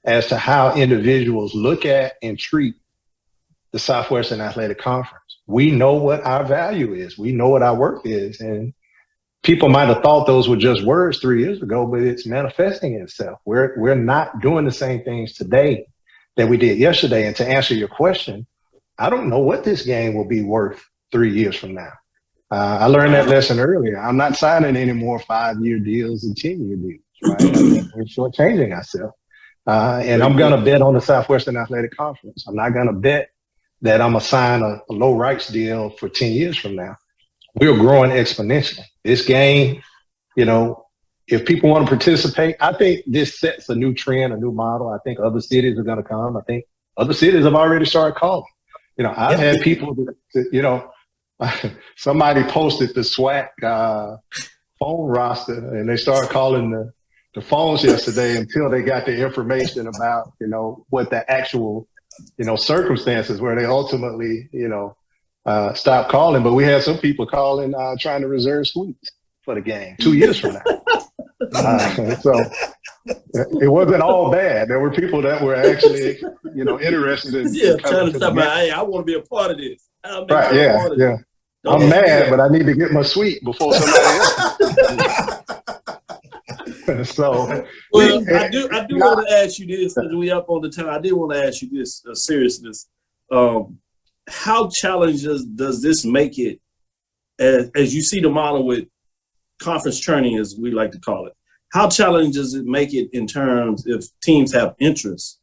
[SPEAKER 7] as to how individuals look at and treat the Southwestern Athletic Conference. We know what our value is. We know what our worth is. And people might have thought those were just words 3 years ago, but it's manifesting itself. We're not doing the same things today that we did yesterday. And to answer your question, I don't know what this game will be worth 3 years from now. I learned that lesson earlier. I'm not signing any more 5-year deals and 10-year deals, right? We're shortchanging ourselves. And I'm going to bet on the Southwestern Athletic Conference. I'm not going to bet that I'm going to sign a low rights deal for 10 years from now. We're growing exponentially. This game, if people want to participate, I think this sets a new trend, a new model. I think other cities are going to come. I think other cities have already started calling. I've had people that, somebody posted the SWAC phone roster and they started calling the phones yesterday until they got the information about, what the actual, circumstances where they ultimately, stopped calling. But we had some people calling, trying to reserve suites for the game 2 years from now. So it wasn't all bad. There were people that were actually, interested in
[SPEAKER 2] trying to talk about, hey, I want to be a part of this.
[SPEAKER 7] Right, yeah. I'm mad, but I need to get my suite before somebody else. So,
[SPEAKER 2] I do want to ask you this, as we up on the time. I did want to ask you this, seriousness. How challenging does this make it, as you see the model with conference training, as we like to call it? How challenging does it make it in terms if teams have interest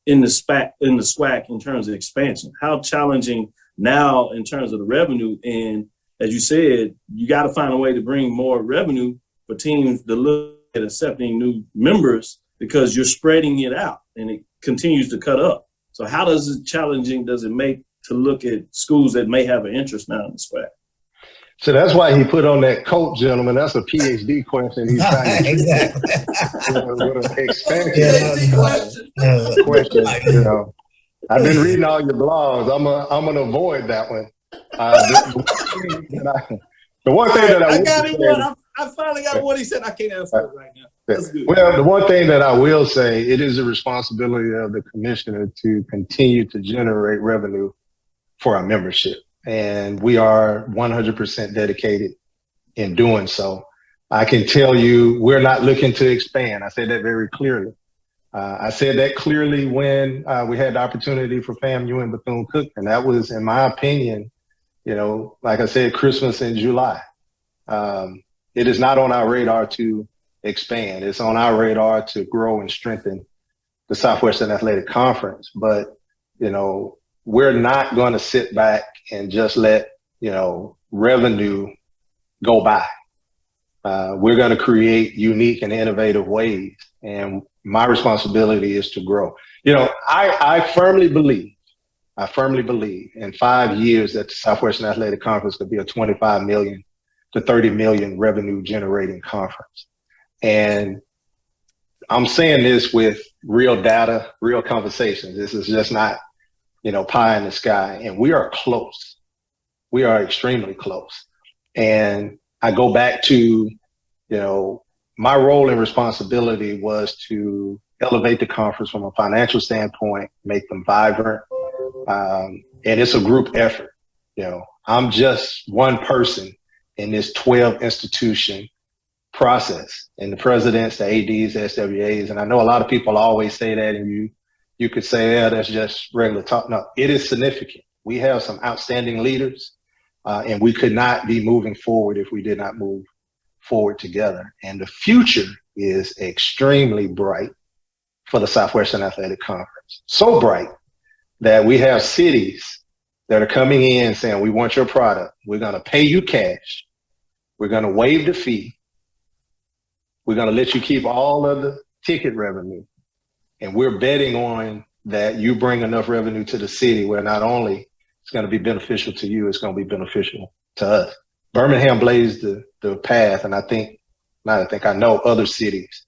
[SPEAKER 2] in the SWAC in terms of expansion? How challenging now in terms of the revenue? And as you said, you got to find a way to bring more revenue for teams to look at accepting new members because you're spreading it out and it continues to cut up. So how challenging does it make to look at schools that may have an interest now in the SWAC?
[SPEAKER 7] So that's why he put on that coat, gentlemen. That's a PhD question. He's trying to with an expansion question. I've been reading all your blogs. I'm gonna avoid that one. The one thing that I
[SPEAKER 2] got him. I finally got what he said. I can't answer it right now. That's good.
[SPEAKER 7] Well, the one thing that I will say, it is the responsibility of the commissioner to continue to generate revenue for our membership. And we are 100% dedicated in doing so. I can tell you we're not looking to expand. I said that very clearly. I said that clearly when we had the opportunity for FAMU and Bethune-Cookman, and that was, in my opinion, like I said, Christmas in July. It is not on our radar to expand. It's on our radar to grow and strengthen the Southwestern Athletic Conference. But, we're not going to sit back and just let, revenue go by. We're going to create unique and innovative ways. And my responsibility is to grow. I firmly believe in 5 years that the Southwestern Athletic Conference could be a 25 million to 30 million revenue generating conference. And I'm saying this with real data, real conversations. This is just not, pie in the sky. And we are close. We are extremely close. And I go back to, my role and responsibility was to elevate the conference from a financial standpoint, make them vibrant. And it's a group effort. I'm just one person in this 12 institution process, and the presidents, the ADs, the SWAs. And I know a lot of people always say that, and you could say, yeah, that's just regular talk. No, it is significant. We have some outstanding leaders, and we could not be moving forward if we did not move forward together. And the future is extremely bright for the Southwestern Athletic Conference. So bright that we have cities that are coming in saying, we want your product. We're going to pay you cash. We're going to waive the fee. We're going to let you keep all of the ticket revenue. And we're betting on that you bring enough revenue to the city where not only it's going to be beneficial to you, it's going to be beneficial to us. Birmingham blazed the path, and I know other cities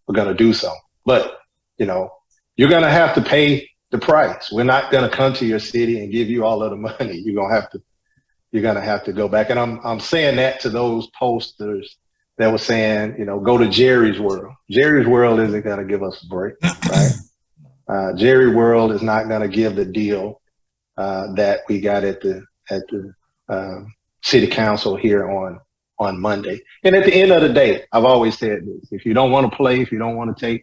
[SPEAKER 7] are going to do so. But, you're going to have to pay the price. We're not going to come to your city and give you all of the money. You're going to have to go back. And I'm saying that to those posters that were saying, go to Jerry's World. Jerry's World isn't going to give us a break, right? Jerry World is not going to give the deal that we got at the city council here on Monday. And at the end of the day, I've always said this: if you don't want to play, if you don't want to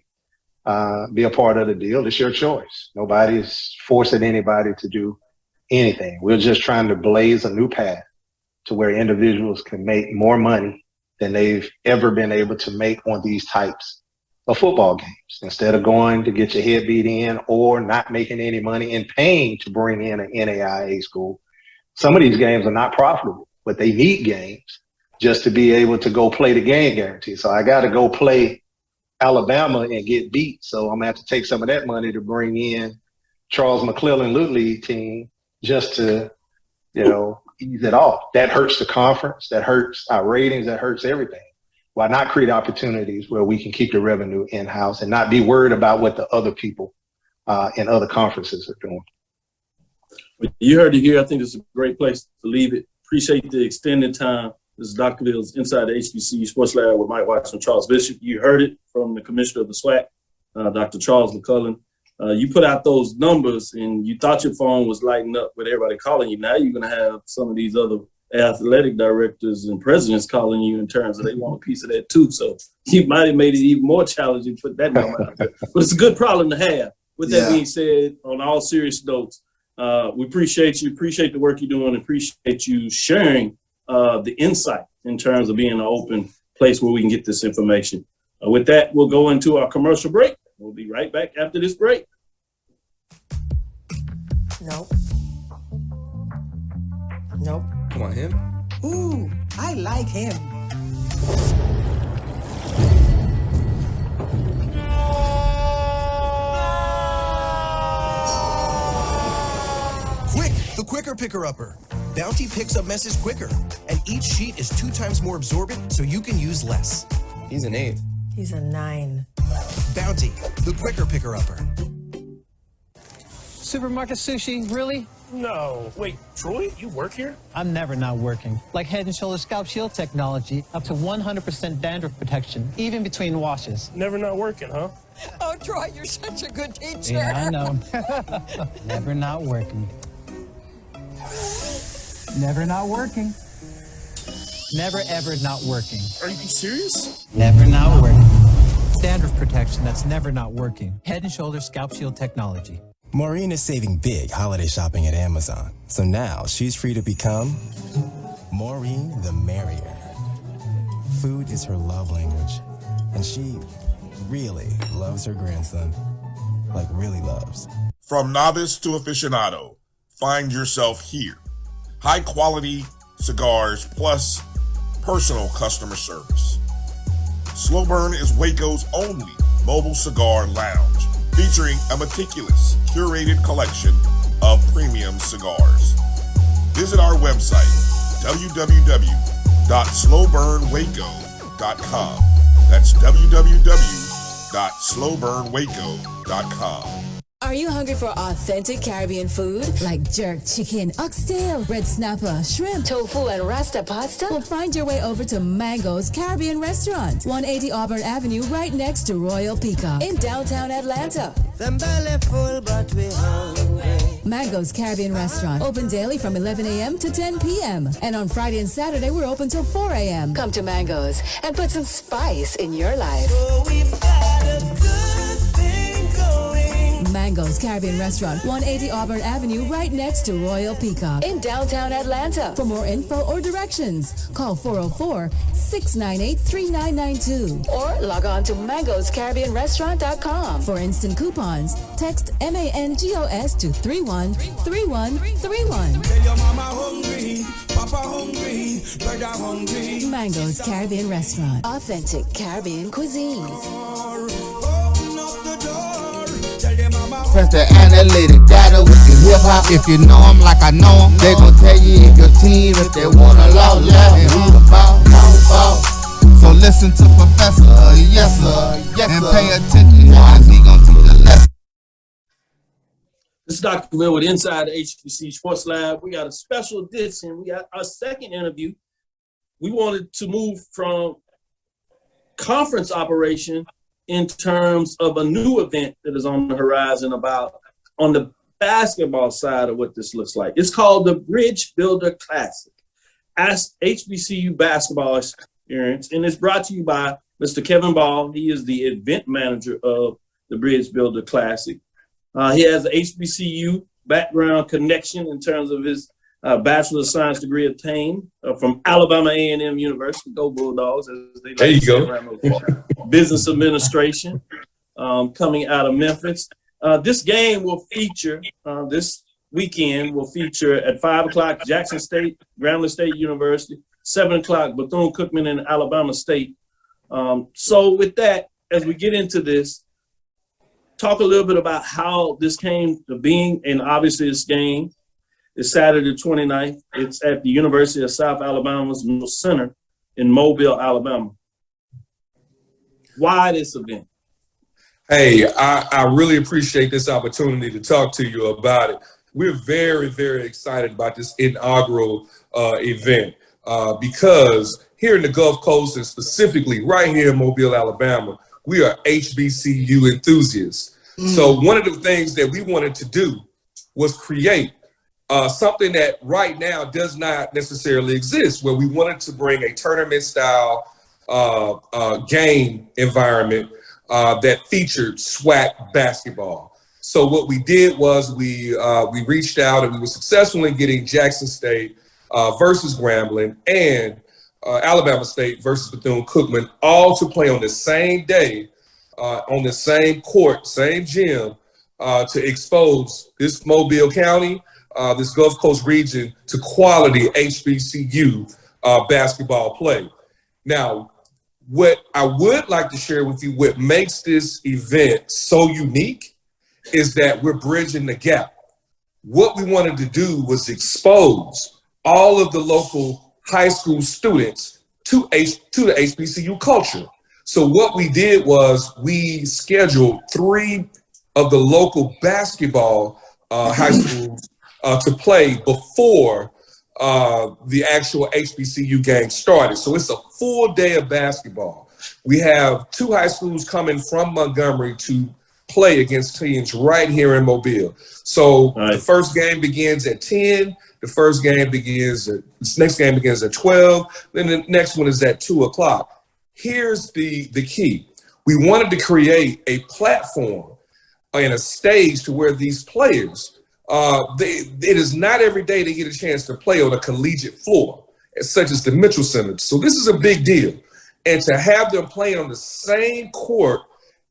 [SPEAKER 7] be a part of the deal, it's your choice. Nobody's forcing anybody to do anything. We're just trying to blaze a new path to where individuals can make more money than they've ever been able to make on these types of football games. Instead of going to get your head beat in or not making any money and paying to bring in an NAIA school, some of these games are not profitable, but they need games just to be able to go play the game guarantee. So I got to go play Alabama and get beat. So I'm going to have to take some of that money to bring in Charles McClelland Little League team just to, ease it off. That hurts the conference. That hurts our ratings. That hurts everything. Why not create opportunities where we can keep the revenue in-house and not be worried about what the other people in other conferences are doing?
[SPEAKER 2] You heard it here. I think it's a great place to leave it. Appreciate the extended time. This is Dr. Cavill's Inside the HBCU Sports Lab with Mike Watson and Charles Bishop. You heard it from the commissioner of the SWAC, Dr. Charles McClelland. You put out those numbers and you thought your phone was lighting up with everybody calling you. Now you're going to have some of these other athletic directors and presidents calling you in terms of they want a piece of that too. So you might have made it even more challenging to put that number out there. But it's a good problem to have. With that being said, on all serious notes, we appreciate you, appreciate the work you're doing, appreciate you sharing the insight in terms of being an open place where we can get this information. With that, we'll go into our commercial break. We'll be right back after this break.
[SPEAKER 11] Nope. Nope.
[SPEAKER 12] Come on, him?
[SPEAKER 11] Ooh, I like him.
[SPEAKER 12] Quick, the quicker picker-upper. Bounty picks up messes quicker, and each sheet is 2 times more absorbent, so you can use less.
[SPEAKER 13] He's an 8.
[SPEAKER 11] He's a 9.
[SPEAKER 12] Bounty, the quicker picker-upper.
[SPEAKER 14] Supermarket sushi, really?
[SPEAKER 15] No. Wait, Troy, you work here?
[SPEAKER 14] I'm never not working. Like Head & Shoulders Scalp Shield technology, up to 100% dandruff protection, even between washes.
[SPEAKER 15] Never not working, huh?
[SPEAKER 11] Oh, Troy, you're such a good teacher.
[SPEAKER 14] Yeah, I know. Never not working. Never not working. Never ever not working.
[SPEAKER 15] Are you serious?
[SPEAKER 14] Never not working. Dandruff protection that's never not working. Head & Shoulders Scalp Shield technology.
[SPEAKER 16] Maureen is saving big holiday shopping at Amazon. So now she's free to become Maureen the Merrier. Food is her love language. And she really loves her grandson. Like really loves.
[SPEAKER 17] From novice to aficionado, find yourself here. High quality cigars plus personal customer service. Slow Burn is Waco's only mobile cigar lounge, featuring a meticulous, curated collection of premium cigars. Visit our website, www.slowburnwaco.com. That's www.slowburnwaco.com.
[SPEAKER 18] Are you hungry for authentic Caribbean food like jerk chicken, oxtail, red snapper, shrimp, tofu, and rasta pasta? Well, find your way over to Mango's Caribbean Restaurant, 180 Auburn Avenue, right next to Royal Peacock in downtown Atlanta.
[SPEAKER 19] Them belly full, but we hungry.
[SPEAKER 18] Mango's Caribbean Restaurant, open daily from 11 a.m. to 10 p.m. And on Friday and Saturday, we're open till 4 a.m. Come to Mango's and put some spice in your life.
[SPEAKER 19] Oh, we've got a good thing going.
[SPEAKER 18] Mango's Caribbean Restaurant, 180 Auburn Avenue, right next to Royal Peacock in downtown Atlanta. For more info or directions, call 404-698-3992 or log on to mangoscaribbeanrestaurant.com. For instant coupons, text MANGOS to 313131.
[SPEAKER 19] Tell your mama hungry, papa hungry, brother hungry.
[SPEAKER 18] Mango's Caribbean Restaurant, authentic Caribbean cuisines.
[SPEAKER 1] Press the analytic data with your hip hop. If you know them like I know them, they gon' tell you if your team, if they wanna law and who the ball. So listen to Professor, yes sir, and pay attention as he gon' teach a lesson.
[SPEAKER 2] This is Dr. Cavil with Inside the HBCU Sports Lab. We got a special edition. We got our second interview. We wanted to move from conference operation in terms of a new event that is on the horizon on the basketball side of what this looks like. It's called the Bridge Builder Classic, HBCU basketball experience, and it's brought to you by Mr. Kevin Ball. He is the event manager of the Bridge Builder Classic. He has an HBCU background connection in terms of his Bachelor of Science degree obtained from Alabama A&M University. Go Bulldogs, as they like
[SPEAKER 12] There you
[SPEAKER 2] to
[SPEAKER 12] go.
[SPEAKER 2] say around those parts. Business administration, coming out of Memphis. This game will feature, this weekend will feature at 5 o'clock Jackson State, Grambling State University, 7 o'clock Bethune-Cookman and Alabama State. So with that, as we get into this, talk a little bit about how this came to being, and obviously this game is Saturday the 29th. It's at the University of South Alabama's Center in Mobile, Alabama. Why this event?
[SPEAKER 13] Hey, I really appreciate this opportunity to talk to you about it. We're very, very excited about this inaugural event because here in the Gulf Coast, and specifically right here in Mobile, Alabama, we are HBCU enthusiasts. So one of the things that we wanted to do was create something that right now does not necessarily exist, where we wanted to bring a tournament style game environment that featured SWAC basketball. So what we did was we reached out and we were successful in getting Jackson State versus Grambling and Alabama State versus Bethune-Cookman all to play on the same day, on the same court, same gym, to expose this Mobile County, this Gulf Coast region to quality HBCU basketball play. Now, what I would like to share with you, what makes this event so unique is that we're bridging the gap. What we wanted to do was expose all of the local high school students to the HBCU culture. So what we did was we scheduled 3 of the local basketball high schools to play before the actual HBCU game started. So it's a full day of basketball. We have 2 high schools coming from Montgomery to play against teams right here in Mobile. So the first game begins at 10. This next game begins at 12. Then the next one is at 2 o'clock. Here's the key. We wanted to create a platform and a stage to where these players, it is not every day they get a chance to play on a collegiate floor, such as the Mitchell Center. So this is a big deal. And to have them play on the same court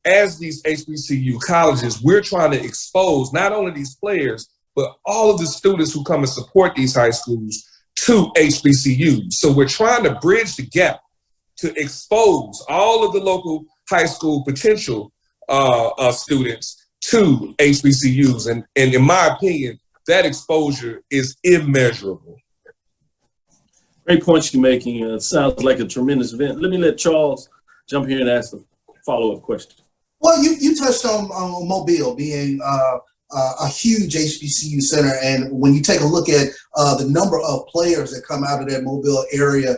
[SPEAKER 13] as these HBCU colleges, we're trying to expose not only these players, but all of the students who come and support these high schools to HBCUs. So we're trying to bridge the gap to expose all of the local high school potential students to HBCUs. And in my opinion, that exposure is immeasurable.
[SPEAKER 2] Great points you're making. It sounds like a tremendous event. Let me let Charles jump here and ask a follow-up question.
[SPEAKER 4] Well, you touched on Mobile being a huge HBCU center, and when you take a look at the number of players that come out of that Mobile area,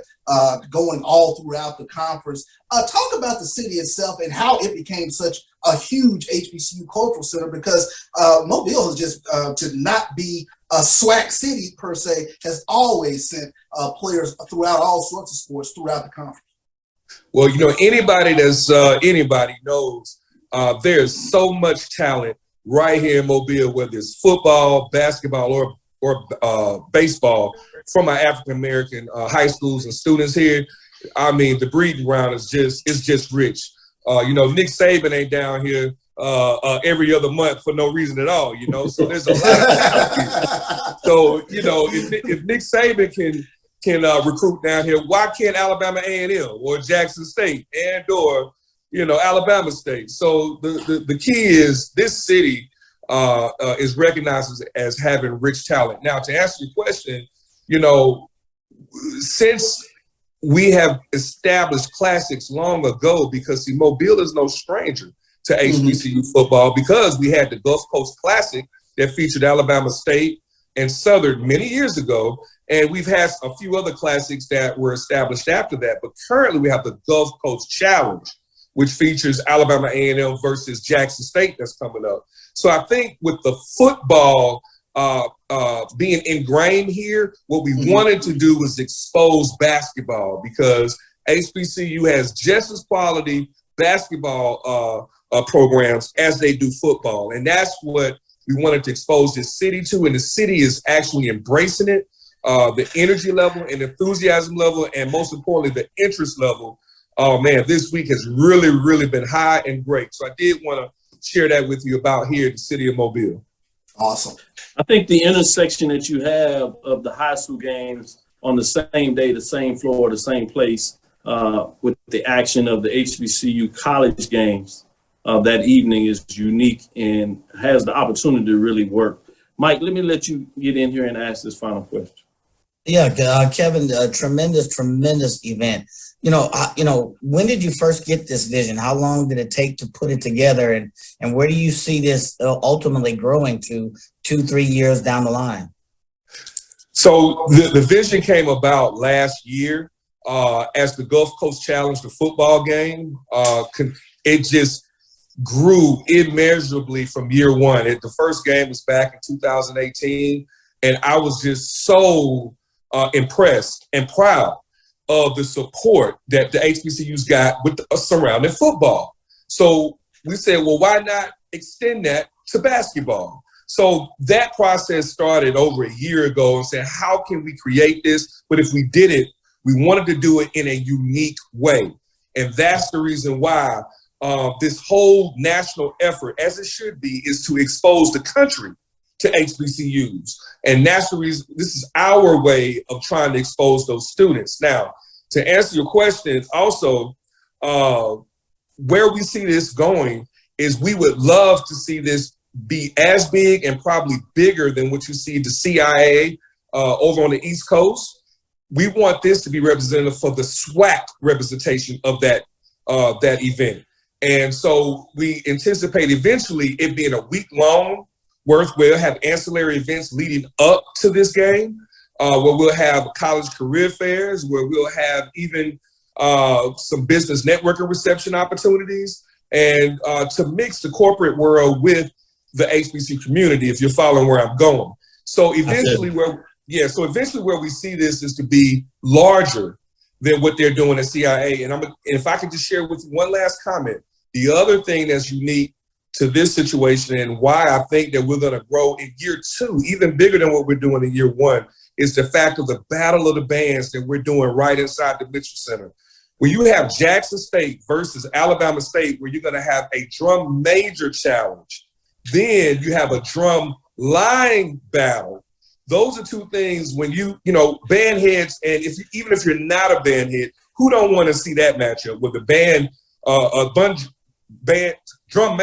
[SPEAKER 4] going all throughout the conference, talk about the city itself and how it became such a huge HBCU cultural center, because Mobile is just to not be a SWAC city per se, has always sent players throughout all sorts of sports throughout the conference.
[SPEAKER 13] Well, you know, anybody knows there's so much talent right here in Mobile, whether it's football, basketball, or baseball, from our African-American high schools and students here. I mean, the breeding ground is just rich. You know, Nick Saban ain't down here every other month for no reason at all, you know, so there's a lot of talent here. So, you know, if Nick Saban can recruit down here, why can't Alabama A&M or Jackson State and or, you know, Alabama State? So the key is this city is recognized as having rich talent. Now, to answer your question, you know, since we have established classics long ago, because see, Mobile is no stranger to HBCU football, because we had the Gulf Coast Classic that featured Alabama State and Southern many years ago. And we've had a few other classics that were established after that. But currently we have the Gulf Coast Challenge, which features Alabama A&M versus Jackson State that's coming up. So I think with the football being ingrained here, what we wanted to do was expose basketball, because HBCU has just as quality basketball programs as they do football. And that's what we wanted to expose this city to. And the city is actually embracing it. The energy level and enthusiasm level, and most importantly, the interest level, oh man, this week has really, really been high and great. So I did want to share that with you about here in the city of Mobile.
[SPEAKER 4] Awesome.
[SPEAKER 2] I think the intersection that you have of the high school games on the same day, the same floor, the same place, with the action of the HBCU college games that evening is unique and has the opportunity to really work. Mike, let me let you get in here and ask this final question.
[SPEAKER 3] Yeah, Kevin, a tremendous event. When did you first get this vision? How long did it take to put it together? And where do you see this ultimately growing to 2-3 years down the line?
[SPEAKER 13] So the vision came about last year as the Gulf Coast Challenge, the football game. It just grew immeasurably from year one. The first game was back in 2018, and I was just so impressed and proud of the support that the HBCUs got with surrounding football. So we said, well, why not extend that to basketball? So that process started over a year ago and said, how can we create this? But if we did it, we wanted to do it in a unique way. And that's the reason why this whole national effort, as it should be, is to expose the country to HBCUs. And that's the reason, this is our way of trying to expose those students. Now, to answer your question, also, where we see this going is we would love to see this be as big and probably bigger than what you see the CIA over on the East Coast. We want this to be representative for the SWAC representation of that event. And so we anticipate eventually it being a week-long worth. We'll have ancillary events leading up to this game, where we'll have college career fairs, where we'll have even some business networking reception opportunities, and to mix the corporate world with the HBCU community, if you're following where I'm going. So eventually where we see this is to be larger than what they're doing at CIA. And if I could just share with you one last comment, the other thing that's unique to this situation and why I think that we're going to grow in year two, even bigger than what we're doing in year one, is the fact of the battle of the bands that we're doing right inside the Mitchell Center. When you have Jackson State versus Alabama State, where you're going to have a drum major challenge, then you have a drum line battle. Those are two things when band heads, and even if you're not a band head, who don't want to see that matchup with the drum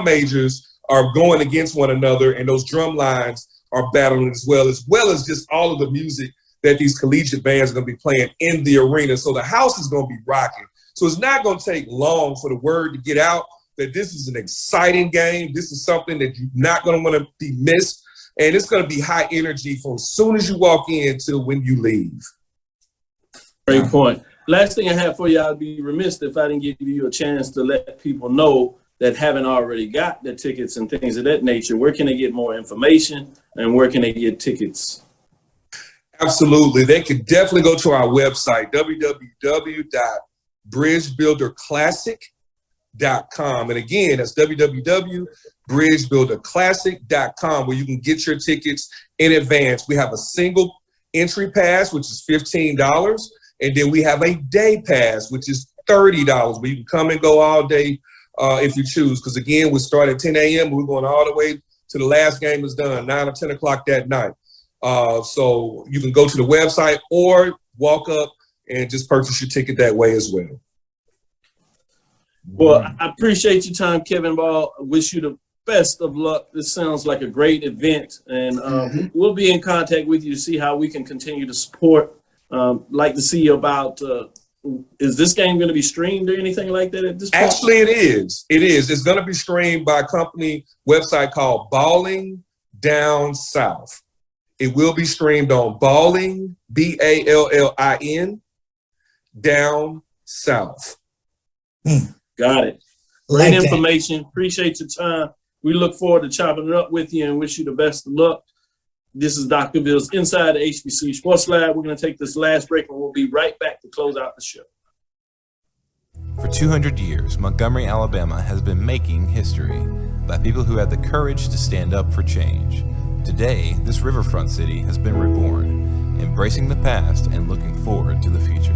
[SPEAKER 13] majors are going against one another, and those drum lines are battling as well as just all of the music that these collegiate bands are going to be playing in the arena. So the house is going to be rocking. So it's not going to take long for the word to get out that this is an exciting game. This is something that you're not going to want to be missed. And it's going to be high energy from as soon as you walk in till when you leave.
[SPEAKER 2] Great point. Last thing I have for you, I'd be remiss if I didn't give you a chance to let people know that haven't already got their tickets and things of that nature. Where can they get more information and where can they get tickets?
[SPEAKER 13] Absolutely. They could definitely go to our website, www.bridgebuilderclassic.com. And again, that's www.bridgebuilderclassic.com, where you can get your tickets in advance. We have a single entry pass, which is $15. And then we have a day pass, which is $30, where you can come and go all day if you choose. Because again, we start at 10 a.m. We're going all the way to the last game is done, 9 or 10 o'clock that night. So you can go to the website or walk up and just purchase your ticket that way as well.
[SPEAKER 2] Well, I appreciate your time, Kevin Ball. I wish you the best of luck. This sounds like a great event, and we'll be in contact with you to see how we can continue to support. Like to see about, is this game going to be streamed or anything like that at this point?
[SPEAKER 13] Actually, it is. It is. It's going to be streamed by a company website called Balling Down South. It will be streamed on Balling, Ballin, Down South.
[SPEAKER 2] Got it. Great information. Appreciate your time. We look forward to chopping it up with you and wish you the best of luck. This is Dr. Bill's Inside the HBCU Sports Lab. We're going to take this last break and we'll be right back to close out the show.
[SPEAKER 8] For 200 years, Montgomery, Alabama has been making history by people who had the courage to stand up for change. Today, this riverfront city has been reborn, embracing the past and looking forward to the future.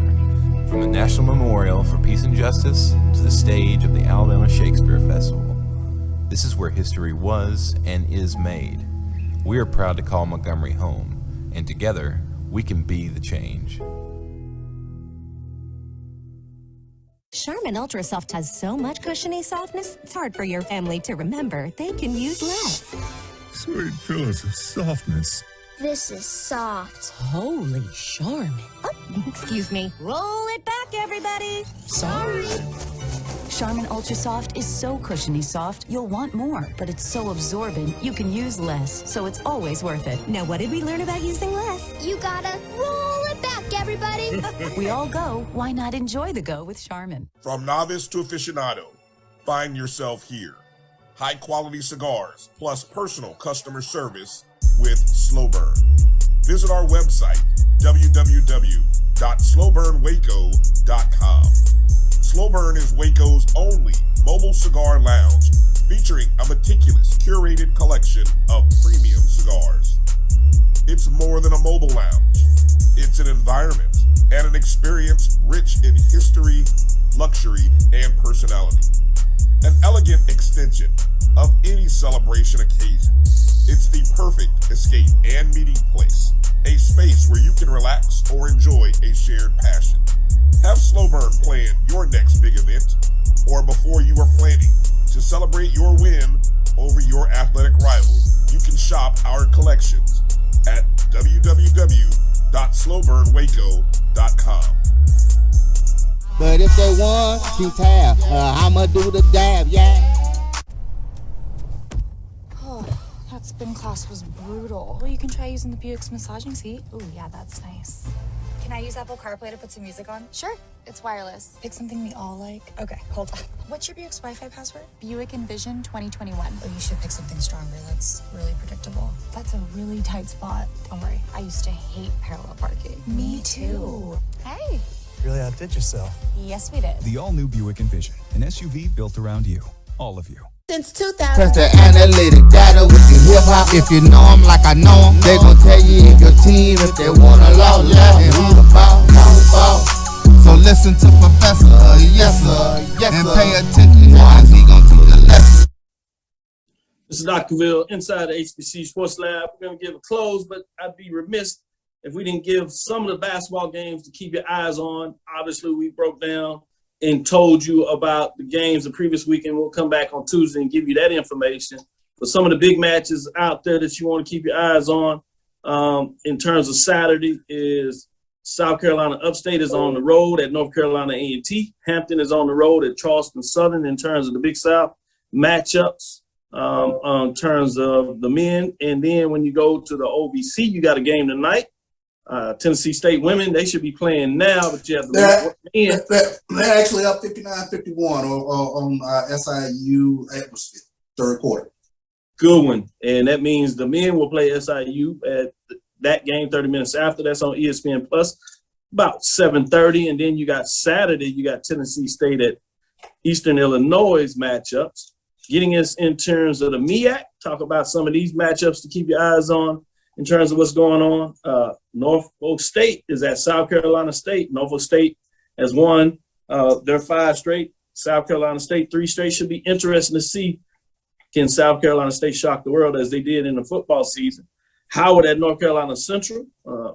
[SPEAKER 8] From the National Memorial for Peace and Justice to the stage of the Alabama Shakespeare Festival, this is where history was and is made. We are proud to call Montgomery home, and together, we can be the change.
[SPEAKER 20] Charmin Ultra Soft has so much cushiony softness, it's hard for your family to remember they can use less.
[SPEAKER 17] Sweet pillows of softness.
[SPEAKER 21] This is soft.
[SPEAKER 20] Holy Charmin. Oh, excuse me. Roll it back, everybody.
[SPEAKER 21] Sorry.
[SPEAKER 22] Charmin Ultra Soft is so cushiony soft, you'll want more. But it's so absorbent, you can use less. So it's always worth it.
[SPEAKER 20] Now, what did we learn about using less?
[SPEAKER 21] You gotta roll it back, everybody.
[SPEAKER 22] We all go. Why not enjoy the go with Charmin?
[SPEAKER 17] From novice to aficionado, find yourself here. High-quality cigars plus personal customer service with Slow Burn. Visit our website, www.slowburnwaco.com. Slow Burn is Waco's only mobile cigar lounge featuring a meticulous, curated collection of premium cigars. It's more than a mobile lounge. It's an environment and an experience rich in history, luxury, and personality. An elegant extension of any celebration occasion. It's the perfect escape and meeting place, a space where you can relax or enjoy a shared passion. Have Slow Burn plan your next big event, or before you are planning to celebrate your win over your athletic rival, you can shop our collections at www.slowburnwaco.com.
[SPEAKER 1] But if they want to tab, I'ma do the dab, yeah.
[SPEAKER 5] Oh, that spin class was brutal. Well, you can try using the Buick's massaging seat. Ooh, yeah, that's nice.
[SPEAKER 6] Can I use Apple CarPlay to put some music on?
[SPEAKER 5] Sure, it's wireless.
[SPEAKER 6] Pick something we all like. Okay, hold on. What's your Buick's Wi-Fi password?
[SPEAKER 5] Buick Envision 2021.
[SPEAKER 6] Oh, you should pick something stronger. That's really predictable.
[SPEAKER 5] That's a really tight spot. Don't worry, I used to hate parallel parking.
[SPEAKER 6] Me too.
[SPEAKER 5] Hey.
[SPEAKER 12] Really outdid yourself.
[SPEAKER 5] Yes, we did.
[SPEAKER 23] The all-new Buick Envision, an SUV built around you, all of you.
[SPEAKER 9] Since 2000.
[SPEAKER 1] Touch the analytic data with the hip hop. If you know them like I know them, they gon' tell you if your team, if they want a law left, and who the ball, So listen to Professor, yes sir, and pay attention, cause he gon' teach a lesson.
[SPEAKER 2] This is Dr. Cavil inside the HBCU Sports Lab. We're going to give a close, but I'd be remiss if we didn't give some of the basketball games to keep your eyes on. Obviously, we broke down and told you about the games the previous weekend. We'll come back on Tuesday and give you that information. But some of the big matches out there that you want to keep your eyes on in terms of Saturday is South Carolina Upstate is on the road at North Carolina A&T. Hampton is on the road at Charleston Southern in terms of the Big South matchups in terms of the men. And then when you go to the OVC, you got a game tonight. Tennessee State women, they should be playing now, but you have to
[SPEAKER 4] they're actually up 59-51 on SIU atmosphere, third quarter.
[SPEAKER 2] Good one. And that means the men will play SIU at that game 30 minutes after. That's on ESPN Plus, about 7:30. And then you got Saturday, you got Tennessee State at Eastern Illinois matchups. Getting us in terms of the MEAC, talk about some of these matchups to keep your eyes on. In terms of what's going on, Norfolk State is at South Carolina State. Norfolk State has won their 5 straight. South Carolina State 3 straight. Should be interesting to see, can South Carolina State shock the world as they did in the football season. Howard at North Carolina Central,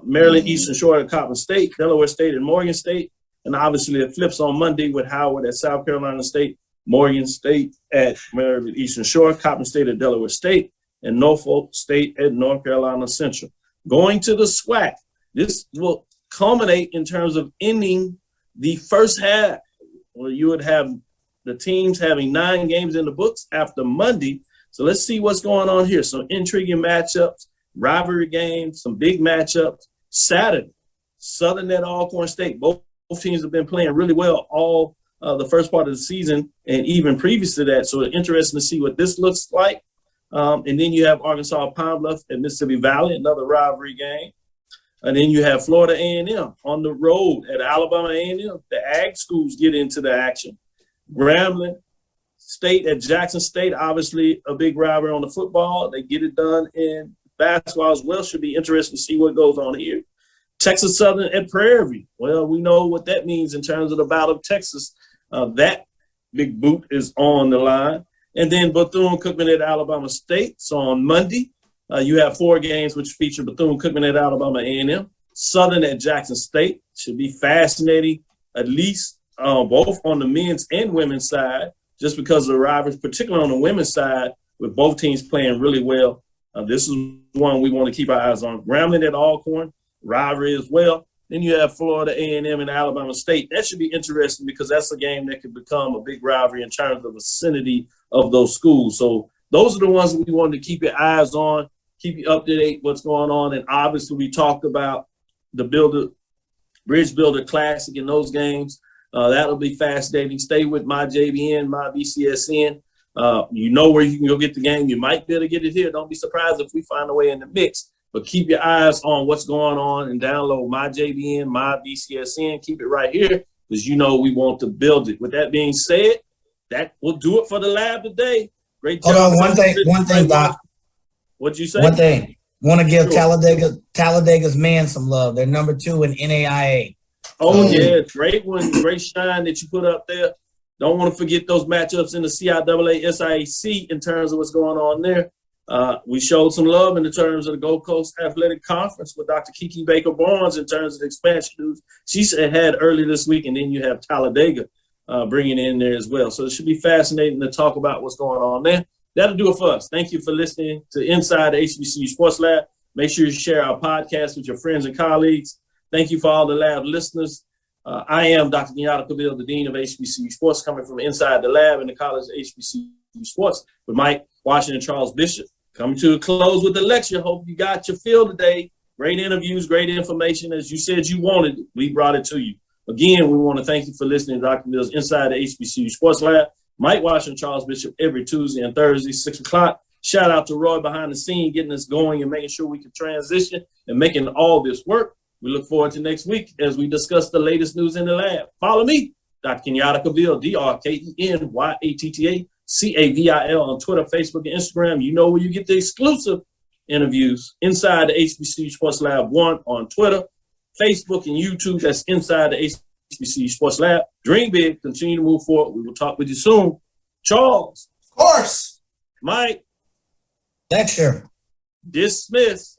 [SPEAKER 2] Maryland Eastern Shore at Coppin State, Delaware State and Morgan State. And obviously it flips on Monday with Howard at South Carolina State, Morgan State at Maryland Eastern Shore, Coppin State at Delaware State, and Norfolk State at North Carolina Central. Going to the SWAC, this will culminate in terms of ending the first half, where you would have the teams having 9 games in the books after Monday. So let's see what's going on here. Some intriguing matchups, rivalry games, some big matchups. Saturday, Southern at Alcorn State. Both teams have been playing really well all the first part of the season and even previous to that. So it's interesting to see what this looks like. And then you have Arkansas Pine Bluff at Mississippi Valley, another rivalry game. And then you have Florida A&M on the road at Alabama A&M. The Ag schools get into the action. Grambling State at Jackson State, obviously a big rivalry on the football. They get it done in basketball as well. Should be interesting to see what goes on here. Texas Southern at Prairie. Well, we know what that means in terms of the Battle of Texas. That big boot is on the line. And then Bethune-Cookman at Alabama State. So on Monday, you have 4 games which feature Bethune-Cookman at Alabama A&M. Southern at Jackson State. Should be fascinating, at least both on the men's and women's side, just because of the rivalries, particularly on the women's side, with both teams playing really well. This is one we want to keep our eyes on. Grambling at Alcorn, rivalry as well. Then you have Florida A&M and Alabama State. That should be interesting because that's a game that could become a big rivalry in terms of the vicinity of those schools. So those are the ones that we wanted to keep your eyes on, keep you up to date what's going on. And obviously we talked about the Bridge Builder Classic in those games. That'll be fascinating. Stay with my JBN, my BCSN. You know where you can go get the game. You might be able to get it here. Don't be surprised if we find a way in the mix. But keep your eyes on what's going on and download my JBN, my BCSN. Keep it right here because you know we want to build it. With that being said, that will do it for the lab today. Great job.
[SPEAKER 3] Hold on, one thing, Doc.
[SPEAKER 2] What'd you say?
[SPEAKER 3] One thing. Want to give Talladega's men some love. They're number 2 in NAIA.
[SPEAKER 2] Oh, yeah. Great one. Great shine that you put up there. Don't want to forget those matchups in the CIAA SIAC in terms of what's going on there. We showed some love in the terms of the Gold Coast Athletic Conference with Dr. Kiki Baker-Barnes in terms of the expansion news she had earlier this week, and then you have Talladega bringing in there as well. So it should be fascinating to talk about what's going on there. That'll do it for us. Thank you for listening to Inside the HBCU Sports Lab. Make sure you share our podcast with your friends and colleagues. Thank you for all the lab listeners. I am Dr. Kenyatta Cavil, the Dean of HBCU Sports, coming from inside the lab in the College of HBCU Sports with Mike Washington, Charles Bishop. Coming to a close with the lecture. Hope you got your fill today. Great interviews, great information. As you said you wanted, we brought it to you. Again, we want to thank you for listening to Dr. Mills Inside the HBCU Sports Lab. Mike Washington, Charles Bishop, every Tuesday and Thursday, 6 o'clock. Shout out to Roy behind the scene, getting us going and making sure we can transition and making all this work. We look forward to next week as we discuss the latest news in the lab. Follow me, Dr. Kenyatta Cavil, DrKenyatta Cavil on Twitter, Facebook, and Instagram. You know where you get the exclusive interviews. Inside the HBCU Sports Lab 1 on Twitter, Facebook, and YouTube. That's Inside the HBCU Sports Lab. Dream big. Continue to move forward. We will talk with you soon. Charles.
[SPEAKER 4] Of course.
[SPEAKER 2] Mike.
[SPEAKER 3] Lecture.
[SPEAKER 2] Dismiss.